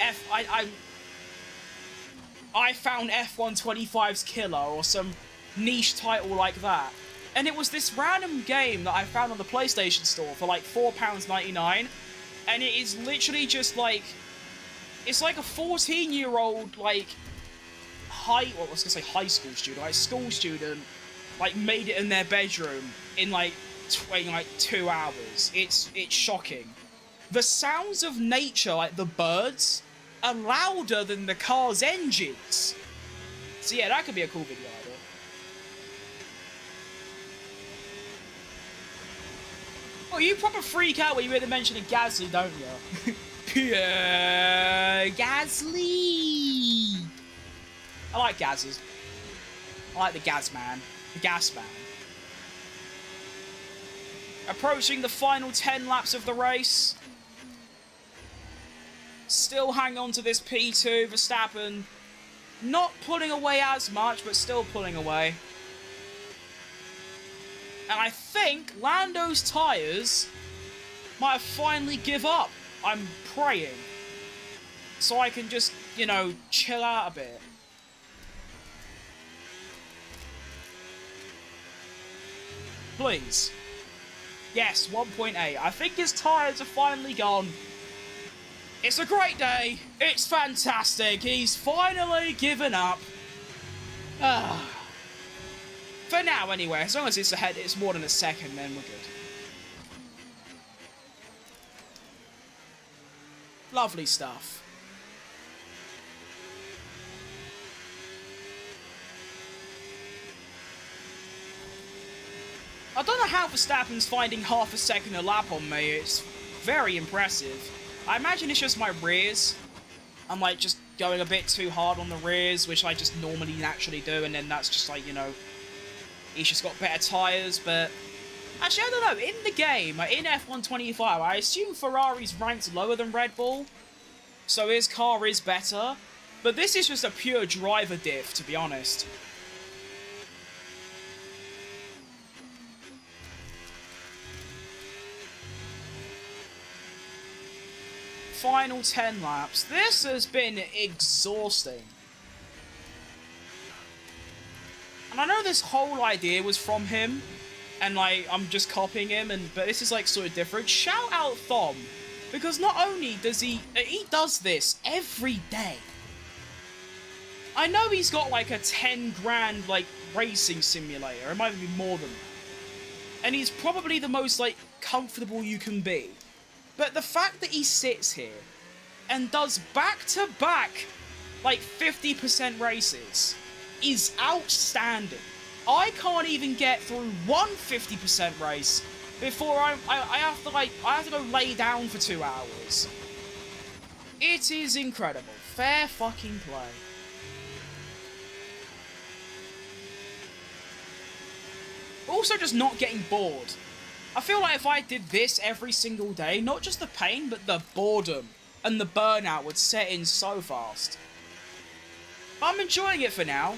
I found F1 25's Killer, or some niche title like that. And it was this random game that I found on the PlayStation Store for like £4.99. And it is literally just like... It's like a 14-year-old, like... high school student, like school student, like made it in their bedroom in like 2 hours. It's shocking. The sounds of nature, like the birds, are louder than the car's engines. So yeah, that could be a cool video idea. Oh, you proper freak out when you hear the mention of Gasly, don't you? Pierre Gasly! I like Gazes. I like the Gaz Man. The Gas Man. Approaching the final 10 laps of the race. Still hang on to this P2. Verstappen not pulling away as much, but still pulling away. And I think Lando's tyres might have finally give up. I'm praying. So I can just, you know, chill out a bit. Please. Yes, 1.8. I think his tyres are finally gone. It's a great day. It's fantastic. He's finally given up. For now, anyway. As long as it's ahead, it's more than a second, then we're good. Lovely stuff. I don't know how Verstappen's finding half a second a lap on me. It's very impressive. I imagine it's just my rears. I'm like just going a bit too hard on the rears, which I just normally naturally do, and then that's just like, you know, he's just got better tyres, but actually I don't know, in the game, in F1 25, I assume Ferrari's ranked lower than Red Bull, so his car is better, but this is just a pure driver diff, to be honest. Final 10 laps. This has been exhausting. And I know this whole idea was from him, and like, I'm just copying him, but this is like sort of different. Shout out THOMB, because not only does he does this every day. I know he's got like a 10 grand like racing simulator, it might be more than that. And he's probably the most like comfortable you can be. But the fact that he sits here and does back-to-back, like, 50% races is outstanding. I can't even get through one 50% race before I have to go lay down for 2 hours. It is incredible. Fair fucking play. Also just not getting bored. I feel like if I did this every single day, not just the pain, but the boredom and the burnout would set in so fast. I'm enjoying it for now,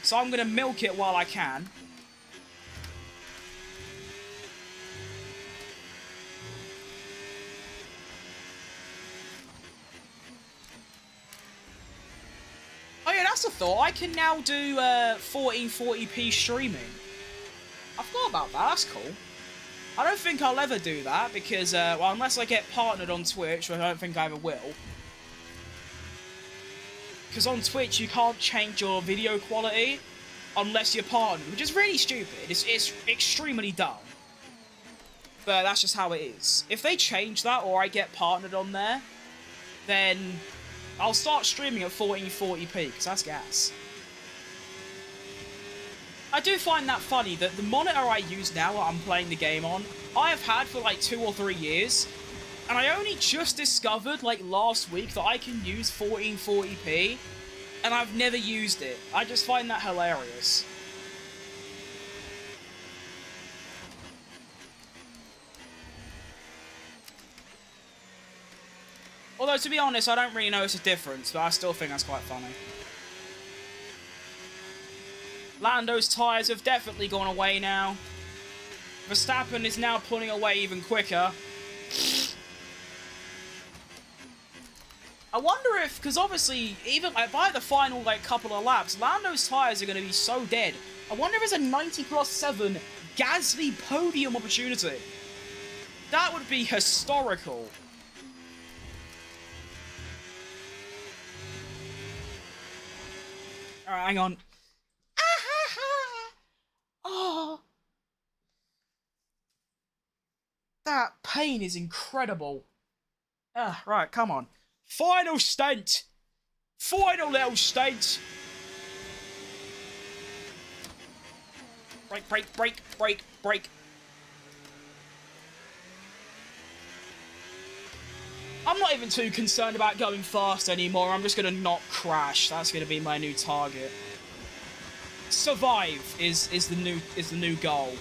so I'm going to milk it while I can. Oh yeah, that's a thought. I can now do 1440p streaming. I forgot about that, that's cool. I don't think I'll ever do that, because, well, unless I get partnered on Twitch, which I don't think I ever will. Because on Twitch, you can't change your video quality unless you're partnered, which is really stupid. It's extremely dumb. But that's just how it is. If they change that, or I get partnered on there, then I'll start streaming at 1440p, because that's gas. I do find that funny that the monitor I use now that I'm playing the game on, I have had for like 2 or 3 years, and I only just discovered like last week that I can use 1440p, and I've never used it. I just find that hilarious. Although, to be honest, I don't really notice a difference, but I still think that's quite funny. Lando's tyres have definitely gone away now. Verstappen is now pulling away even quicker. I wonder if, because obviously, even like, by the final like couple of laps, Lando's tyres are going to be so dead. I wonder if there's a 90x7 Gasly podium opportunity. That would be historical. Alright, hang on. Oh, that pain is incredible. Right, come on. Final stent. Final little stent. Brake, brake, brake, brake, brake. I'm not even too concerned about going fast anymore. I'm just going to not crash. That's going to be my new target. Survive is the new goal.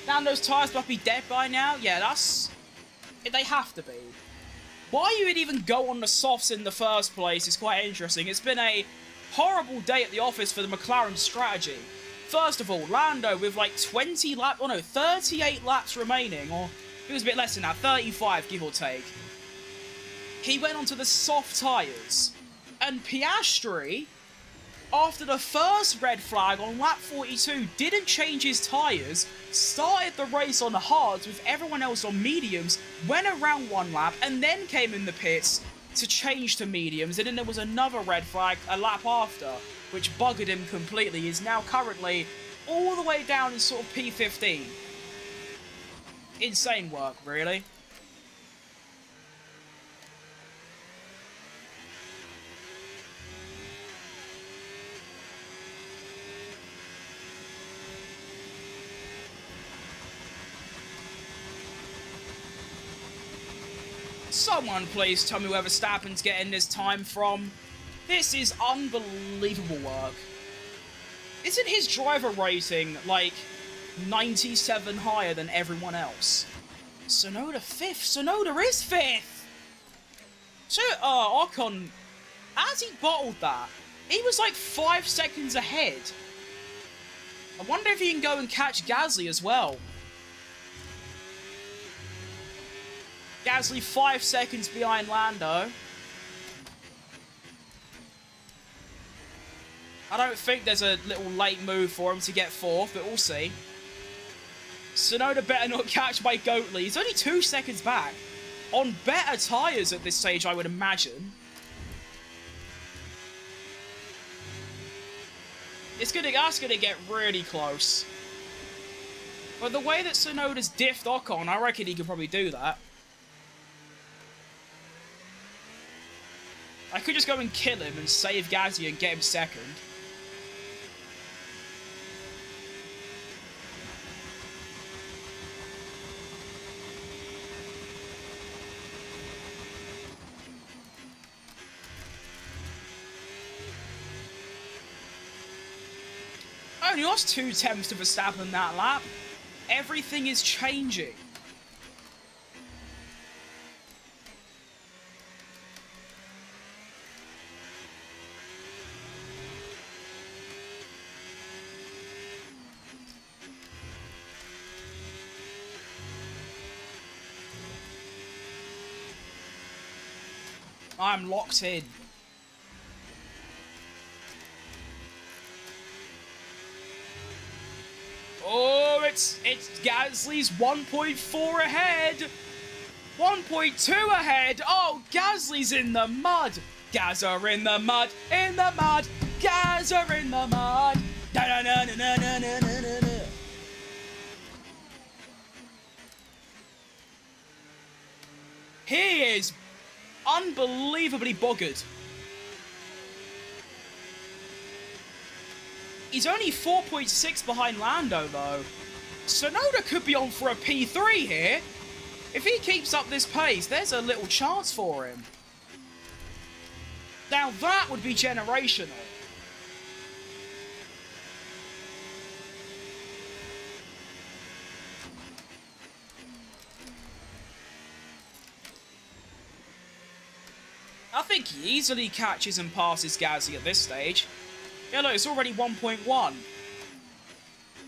Lando's tyres must be dead by now. Yeah, they have to be. Why you would even go on the softs in the first place is quite interesting. It's been a horrible day at the office for the McLaren strategy. First of all, Lando with like 38 laps remaining, or it was a bit less than that, 35 give or take. he went onto the soft tyres. And Piastri, after the first red flag on lap 42, didn't change his tyres, started the race on the hards with everyone else on mediums, went around one lap, and then came in the pits to change to mediums, and then there was another red flag a lap after, which buggered him completely. He's now currently all the way down in sort of P15. Insane work, really. Someone please tell me where Verstappen's getting this time from. This is unbelievable work. Isn't his driver rating, like, 97 higher than everyone else? Tsunoda 5th. Tsunoda is 5th! So, Ocon, as he bottled that, he was like 5 seconds ahead. I wonder if he can go and catch Gasly as well. Gasly 5 seconds behind Lando. I don't think there's a little late move for him to get 4th, but we'll see. Tsunoda better not catch by Goatley. He's only 2 seconds back. On better tyres at this stage, I would imagine. That's gonna get really close. But the way that Tsunoda's diffed Ocon, I reckon he could probably do that. I could just go and kill him and save Gasly and get him second. Only lost 2 tenths to Verstappen that lap. Everything is changing. I'm locked in. Oh, it's Gasly's 1.4 ahead. 1.2 ahead. Oh, Gasly's in the mud. Gazza in the mud. In the mud. Gazza in the mud. Da -da -da -da -da -da -da -da -da. He is unbelievably buggered. He's only 4.6 behind Lando, though. Tsunoda could be on for a P3 here. If he keeps up this pace, there's a little chance for him. Now that would be generational. I think he easily catches and passes Gasly at this stage. Yeah, look, it's already 1.1.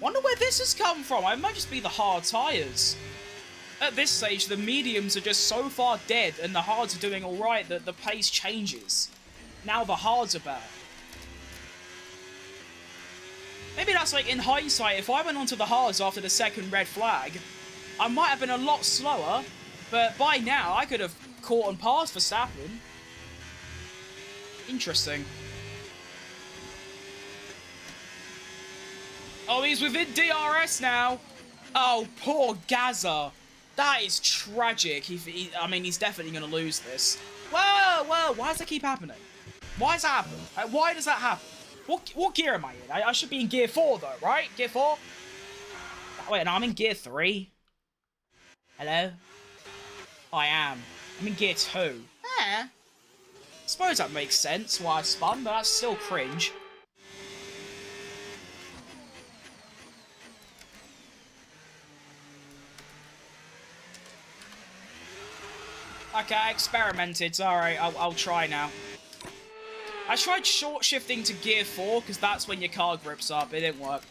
Wonder where this has come from. It might just be the hard tyres. At this stage, the mediums are just so far dead and the hards are doing alright that the pace changes. Now the hards are back. Maybe that's like, in hindsight, if I went onto the hards after the second red flag, I might have been a lot slower, but by now I could have caught and passed Verstappen. Interesting. Oh, he's within DRS now. Oh, poor Gazza. That is tragic. I mean, he's definitely going to lose this. Whoa, whoa, why does that keep happening? Why does that happen? Why does that happen? What gear am I in? I should be in gear 4, though, right? Gear 4? Wait, no, I'm in gear 3. Hello? I am. I'm in gear 2. Eh. Suppose that makes sense why I spun, but that's still cringe. Okay, I experimented. Alright, I'll try now. I tried short shifting to gear 4 because that's when your car grips up. It didn't work.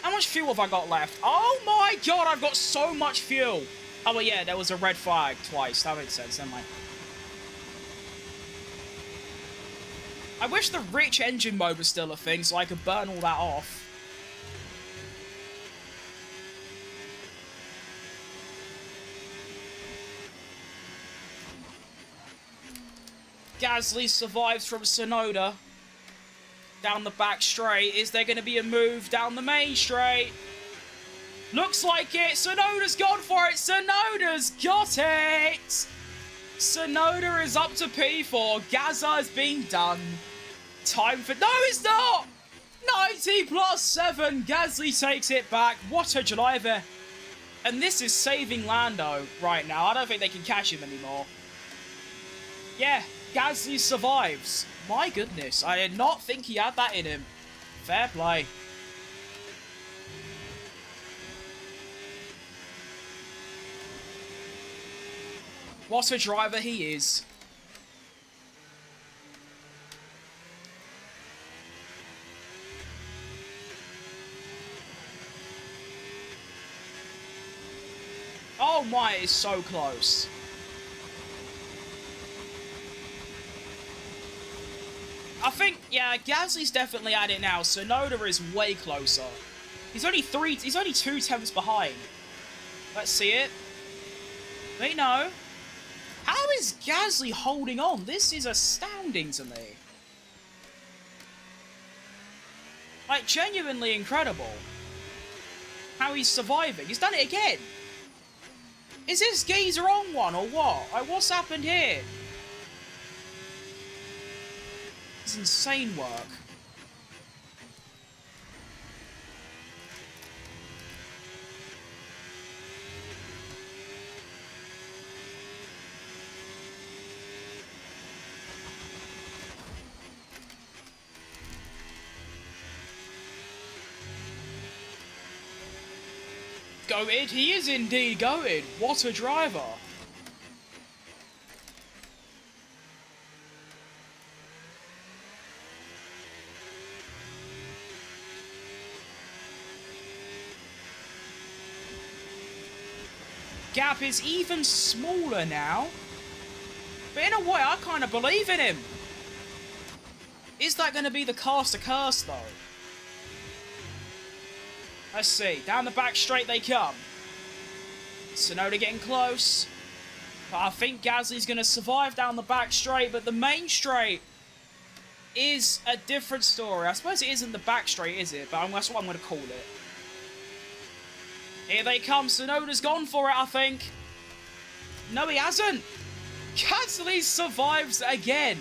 How much fuel have I got left? Oh my god, I've got so much fuel. Oh, well, yeah, there was a red flag twice. That makes sense. Never mind. I wish the rich engine mode was still a thing so I could burn all that off. Gasly survives from Sonoda. Down the back straight. Is there going to be a move down the main straight? Looks like it. Sonoda's gone for it. Sonoda's got it. Sonoda is up to P4. Gaza has been done. Time for... No, it's not! 90 plus 7. Gasly takes it back. What a driver. And this is saving Lando right now. I don't think they can catch him anymore. Yeah, Gasly survives. My goodness, I did not think he had that in him. Fair play. What a driver he is. Oh my, it's so close. I think, yeah, Gasly's definitely at it now. Sonoda is way closer. He's only 2 tenths behind. Let's see it. Wait, no. How is Gasly holding on? This is astounding to me. Like, genuinely incredible. How he's surviving. He's done it again. Is this geezer on one or what? Like, what's happened here? It's insane work. Going, he is indeed going. What a driver. Gap is even smaller now. But in a way, I kind of believe in him. Is that going to be the caster curse, though? Let's see. Down the back straight they come. Sonoda getting close. But I think Gasly's going to survive down the back straight. But the main straight is a different story. I suppose it isn't the back straight, is it? But that's what I'm going to call it. Here they come. Sonoda's gone for it, I think. No, he hasn't. Gasly survives again.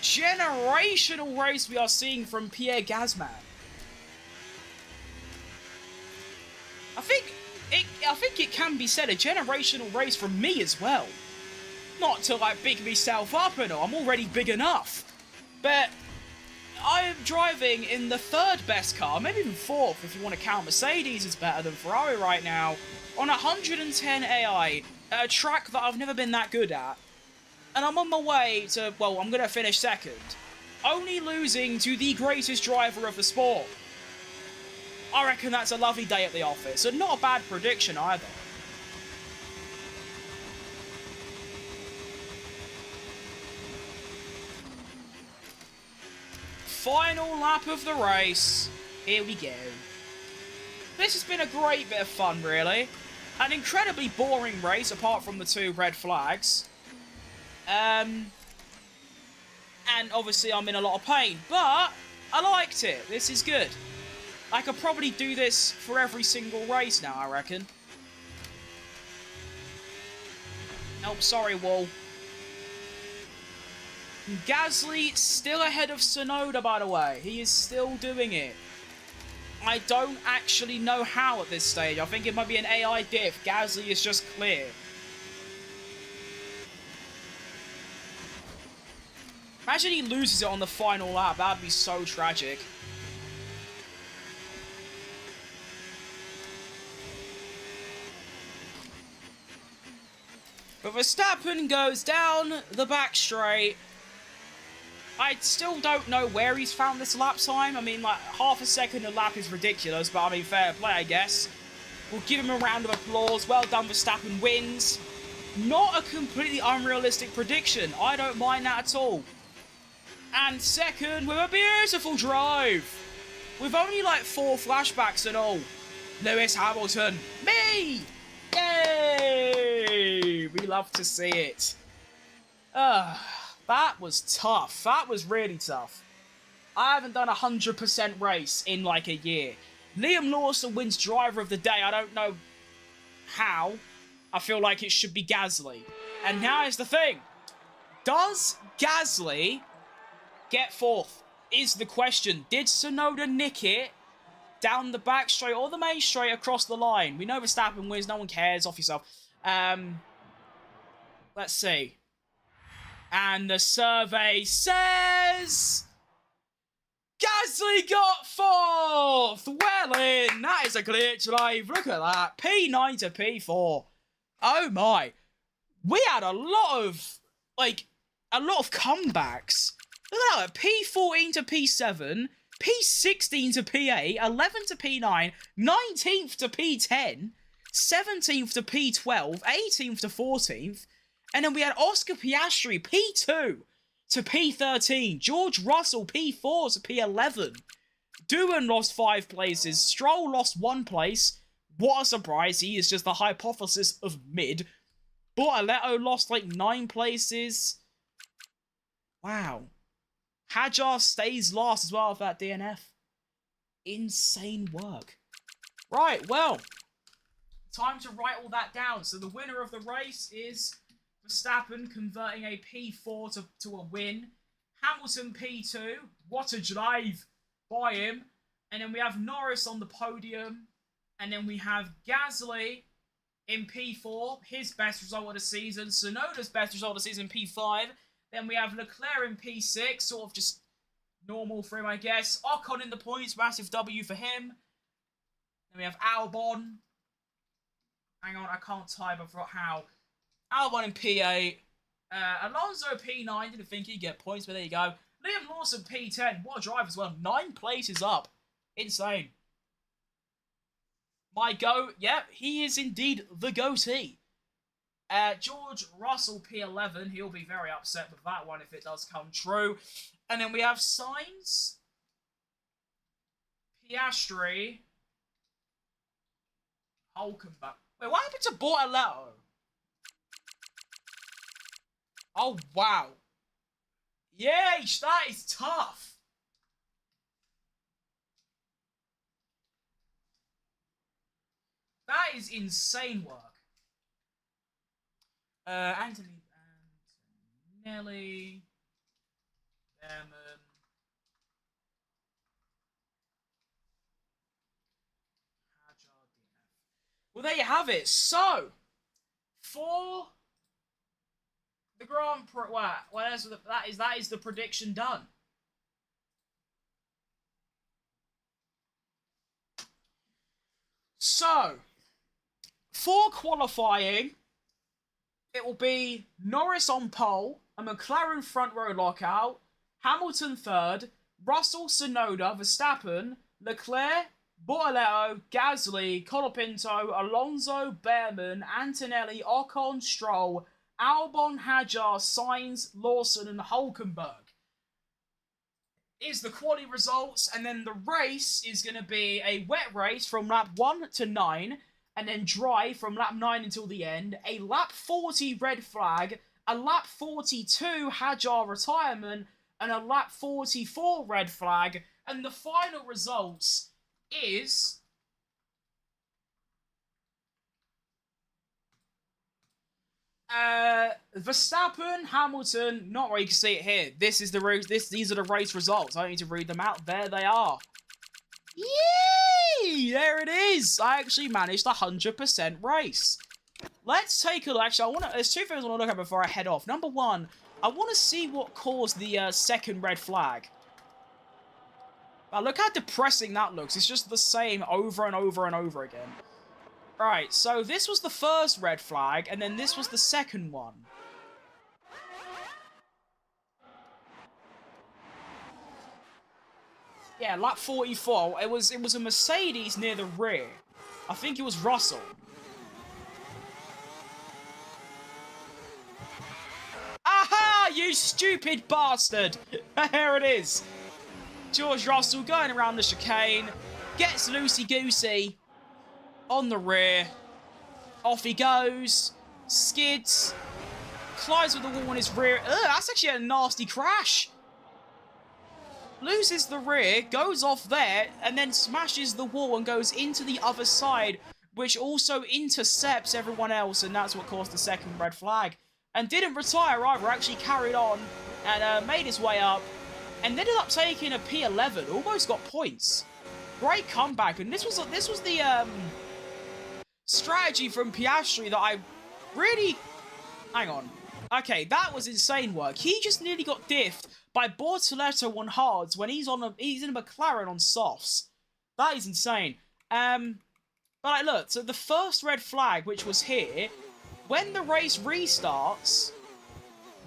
Generational race we are seeing from Pierre Gasman. I think it can be said a generational race from me as well. Not to like big myself up and all. I'm already big enough. But I am driving in the 3rd best car, maybe even 4th if you want to count Mercedes is better than Ferrari right now, on 110 AI, at a track that I've never been that good at. And I'm on my way to, well, I'm going to finish 2nd. Only losing to the greatest driver of the sport. I reckon that's a lovely day at the office, and not a bad prediction either. Final lap of the race. Here we go. This has been a great bit of fun, really. An incredibly boring race, apart from the 2 red flags. And obviously I'm in a lot of pain, but I liked it. This is good. I could probably do this for every single race now, I reckon. Oh, sorry, Wall. Gasly still ahead of Sonoda, by the way. He is still doing it. I don't actually know how at this stage. I think it might be an AI diff. Gasly is just clear. Imagine he loses it on the final lap. That would be so tragic. But Verstappen goes down the back straight. I still don't know where he's found this lap time. I mean, like, half a second a lap is ridiculous, but I mean, fair play, I guess. We'll give him a round of applause. Well done, Verstappen wins. Not a completely unrealistic prediction. I don't mind that at all. And second, with a beautiful drive. With only like 4 flashbacks and all. Lewis Hamilton. Me! Yay! We love to see it. That was tough. That was really tough. I haven't done a 100% race in like a year. Liam Lawson wins driver of the day. I don't know how. I feel like it should be Gasly. And now is the thing. Does Gasly get 4th? Is the question. Did Tsunoda nick it down the back straight or the main straight across the line? We know Verstappen wins. No one cares. Off yourself. Let's see. And the survey says... Gasly got 4th! Well in! That is a glitch live. Look at that. P9 to P4. Oh my. We had a lot of comebacks. Look at that. P14 to P7, P16 to P8, 11 to P9, 19th to P10, 17th to P12, 18th to 14th, and then we had Oscar Piastri, P2 to P13, George Russell, P4 to P11, Doohan lost 5 places, Stroll lost 1 place. What a surprise, he is just the hypothesis of mid. Bortoleto lost like 9 places. Wow. Hadjar stays last as well with that DNF. Insane work. Right, well. Time to write all that down. So the winner of the race is Verstappen converting a P4 to a win. Hamilton P2. What a drive by him. And then we have Norris on the podium. And then we have Gasly in P4. His best result of the season. Tsunoda's best result of the season, P5. Then we have Leclerc in P6, sort of just normal for him, I guess. Ocon in the points, massive W for him. Then we have Albon. Hang on, I can't type, I forgot how. Albon in P8. Alonso P9, didn't think he'd get points, but there you go. Liam Lawson P10, what a drive as well. 9 places up. Insane. My go, yep, he is indeed the goatee. George Russell P11, he'll be very upset with that one if it does come true. And then we have Sainz, Piastri, Hulkenberg. Wait, what happened to Bortoleto? Oh, wow. Yeesh, that is tough. That is insane work. Antonelli, Behrman, well, there you have it. So, for the Grand Prix, that is the prediction done. So, for qualifying, it will be Norris on pole, a McLaren front row lockout, Hamilton third, Russell, Tsunoda, Verstappen, Leclerc, Bortoleto, Gasly, Colapinto, Alonso, Behrman, Antonelli, Ocon, Stroll, Albon, Hadjar, Sainz, Lawson, and Hulkenberg. Is the quali results, and then the race is going to be a wet race from lap 1 to 9, and then dry from lap 9 until the end, a lap 40 red flag, a lap 42 Hadjar retirement, and a lap 44 red flag, and the final results is... Verstappen, Hamilton, not where you can see it here. This is the race. These are the race results. I don't need to read them out. There they are. Yay! There it is. I actually managed a 100% race. Let's take a look. Actually, there's 2 things I want to look at before I head off. Number 1, I want to see what caused the second red flag. Wow, look how depressing that looks. It's just the same over and over and over again. Right, so this was the first red flag, and then this was the second one. Yeah, lap 44. It was a Mercedes near the rear. I think it was Russell. Aha! You stupid bastard! Here it is. George Russell going around the chicane. Gets loosey-goosey. On the rear. Off he goes. Skids. Collides with the wall on his rear. Ugh, that's actually a nasty crash. Loses the rear, goes off there, and then smashes the wall and goes into the other side, which also intercepts everyone else, and that's what caused the second red flag. And didn't retire either, actually carried on and made his way up, and ended up taking a P11, almost got points. Great comeback, and this was the strategy from Piastri that I really... Hang on. Okay, that was insane work. He just nearly got diffed by Bortoletto on hards when he's in a McLaren on softs. That is insane. But like, look, so the first red flag, which was here, when the race restarts,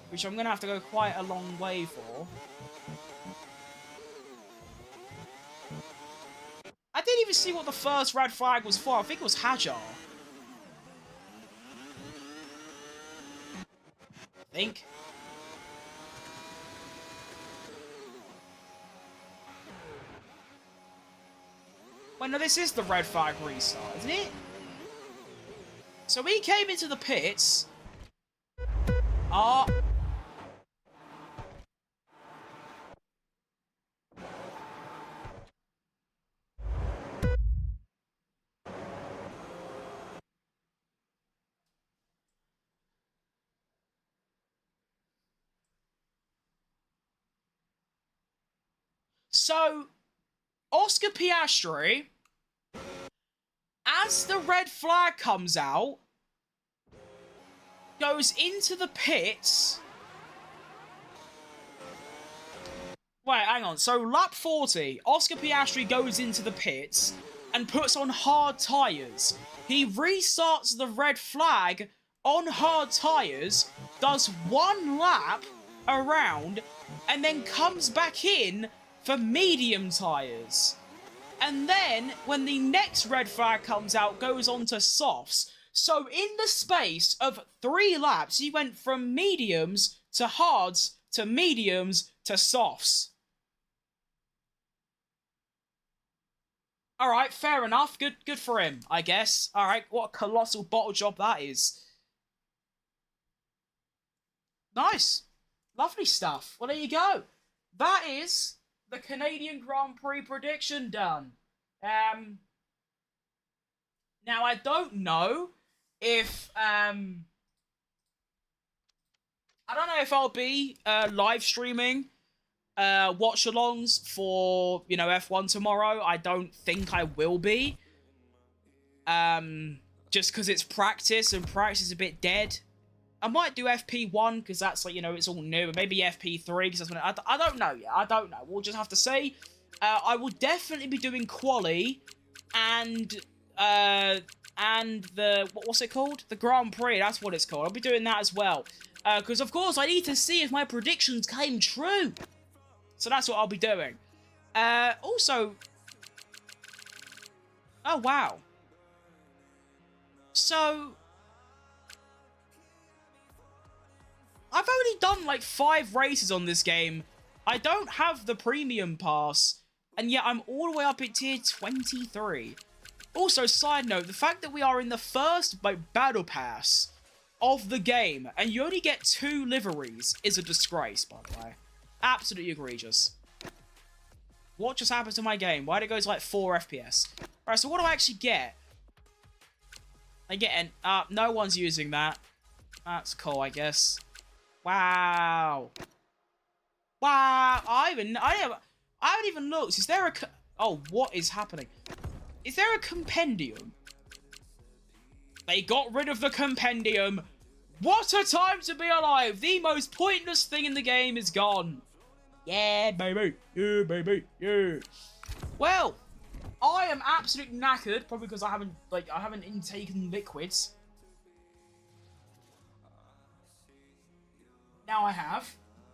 which I'm going to have to go quite a long way for. I didn't even see what the first red flag was for. I think it was Hajar. I think. Well, no, this is the red flag restart, isn't it? So we came into the pits. So, Oscar Piastri, as the red flag comes out, goes into the pits. Wait, hang on. So, lap 40, Oscar Piastri goes into the pits and puts on hard tyres. He restarts the red flag on hard tyres, does one lap around, and then comes back in for medium tyres. And then, when the next red flag comes out, goes on to softs. So, in the space of 3 laps, he went from mediums to hards to mediums to softs. Alright, fair enough. Good for him, I guess. Alright, what a colossal bottle job that is. Nice. Lovely stuff. Well, there you go. That is the Canadian Grand Prix prediction done. Now, I don't know if, I don't know if I'll be live streaming watch-alongs for, you know, F1 tomorrow. I don't think I will be. Just because it's practice, and practice is a bit dead. I might do FP1, because that's, like, you know, it's all new. But maybe FP3, because that's when... I don't know yet. I don't know. We'll just have to see. I will definitely be doing quali and the... What's it called? The Grand Prix. That's what it's called. I'll be doing that as well. Because, of course, I need to see if my predictions came true. So that's what I'll be doing. Also... Oh, wow. So... I've only done like 5 races on this game. I don't have the premium pass, and yet I'm all the way up at tier 23. Also, side note, the fact that we are in the first battle pass of the game, and you only get 2 liveries, is a disgrace, by the way. Absolutely egregious. What just happened to my game? Why did it go to like 4 FPS? Alright, so what do I actually get? I get an... no one's using that. That's cool, I guess. Wow. Wow. I haven't even looked. Is there a... Oh, what is happening? Is there a compendium? They got rid of the compendium. What a time to be alive. The most pointless thing in the game is gone. Yeah, baby. Yeah, baby. Yeah. Well, I am absolutely knackered. Probably because I haven't intaken liquids. Now I have.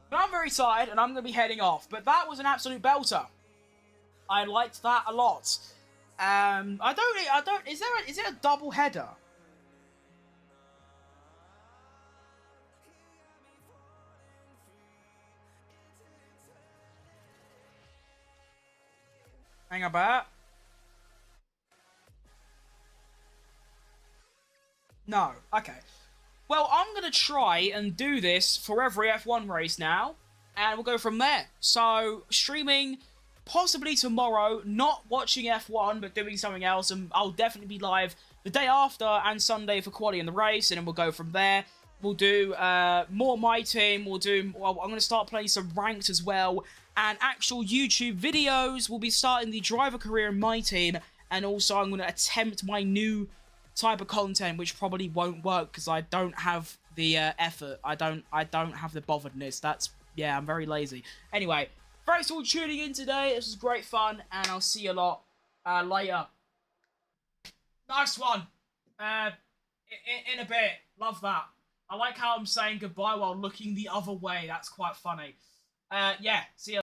But I'm very tired, and I'm going to be heading off. But that was an absolute belter. I liked that a lot. Is it a double header? Hang about. No. Okay. Well, I'm going to try and do this for every F1 race now, and we'll go from there. So, streaming possibly tomorrow, not watching F1, but doing something else, and I'll definitely be live the day after and Sunday for quality in the race, and then we'll go from there. We'll do more My Team, well, I'm going to start playing some ranked as well, and actual YouTube videos. We'll be starting the driver career in My Team, and also I'm going to attempt my new type of content, which probably won't work because I don't have the effort. I don't have the botheredness. Yeah, I'm very lazy. Anyway, thanks for tuning in today. This was great fun, and I'll see you a lot later. Nice one. In a bit. Love that. I like how I'm saying goodbye while looking the other way. That's quite funny. Yeah, see you.